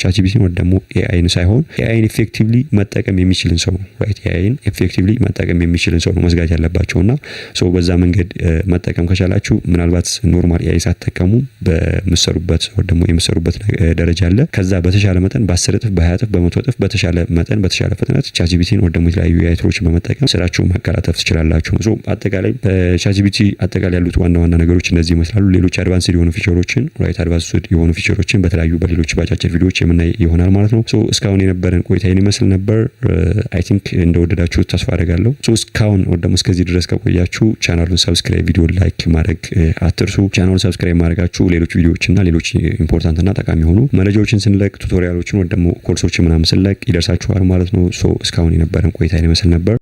ቻትጂፒቲን ወይ ደግሞ ኤአይን ሳይሆን ኤአይን ኢፌክቲቭሊ መጠቀም የሚችልን ሰው ነው ራይት ኤአይን ኢፌክቲቭሊ መጠቀም የሚችልን ሰው ነው መስጋት ያለባቸውና ሶ በዛ መንገድ መጠቀም ከቻላችሁ ምናልባት ኖርማል ኤአይ ሳትጠቀሙ በመሰሩበት ወይ ደግሞ የመሰሩበት ደረጃ አለ ከዛ በተሻለ መጠን በ10 እጥፍ በ20 እጥፍ በ100 እጥፍ በተሻለ መጠን በተሻለ ፍጥነት ቻትጂፒቲን ወይ ደግሞ የተለያዩ ኤአይ ቱሎችን በመጠቀም ስራችሁን ማቀላጠፍ ትችላላችሁ ሶ አጠቃላይ ቻትጂፒቲ አጠቃላይ ያሉት ዋና ነገሮች እነዚህ ይመስላሉ ሌሎች አድቫንስድ የሆኑ ፊቸሮችን ራይት አድቫንስድ የሆኑ ፊቸሮችን በተለያዩ በሌሎች ባጫጭር ቪዲዮዎች የምናይ ይሆናል ማለት ነው ሶ እስካሁን የነበረን ቆይታ ይሄን ይመስል ነበር አይ ቲንክ እንደወደዳችሁት ተስፋ አደርጋለሁ ሶ እስካሁን ወይ ደግሞ እስከዚህ ድረስ ከቆያችሁ ቻናሉን ሰብስክራይብ ቪዲዮ ላይክ ማድረግ አትርሱ ቻናሉን ሰብስክራይብ ማድረጋችሁ ሌሎች ቪዲዮዎችና ሌሎች ኢምፖርታንት እና ጠቃሚ የሆኑ መረጃዎችን ስንለቅ ቱቶሪያሎችን ወይ ደግሞ ኮርሶችን ምናምን ስንለቅ ይደርሳችኋል ማለት ነው ሶ እስካሁን የነበረን ቆይታ ይመስል ነበር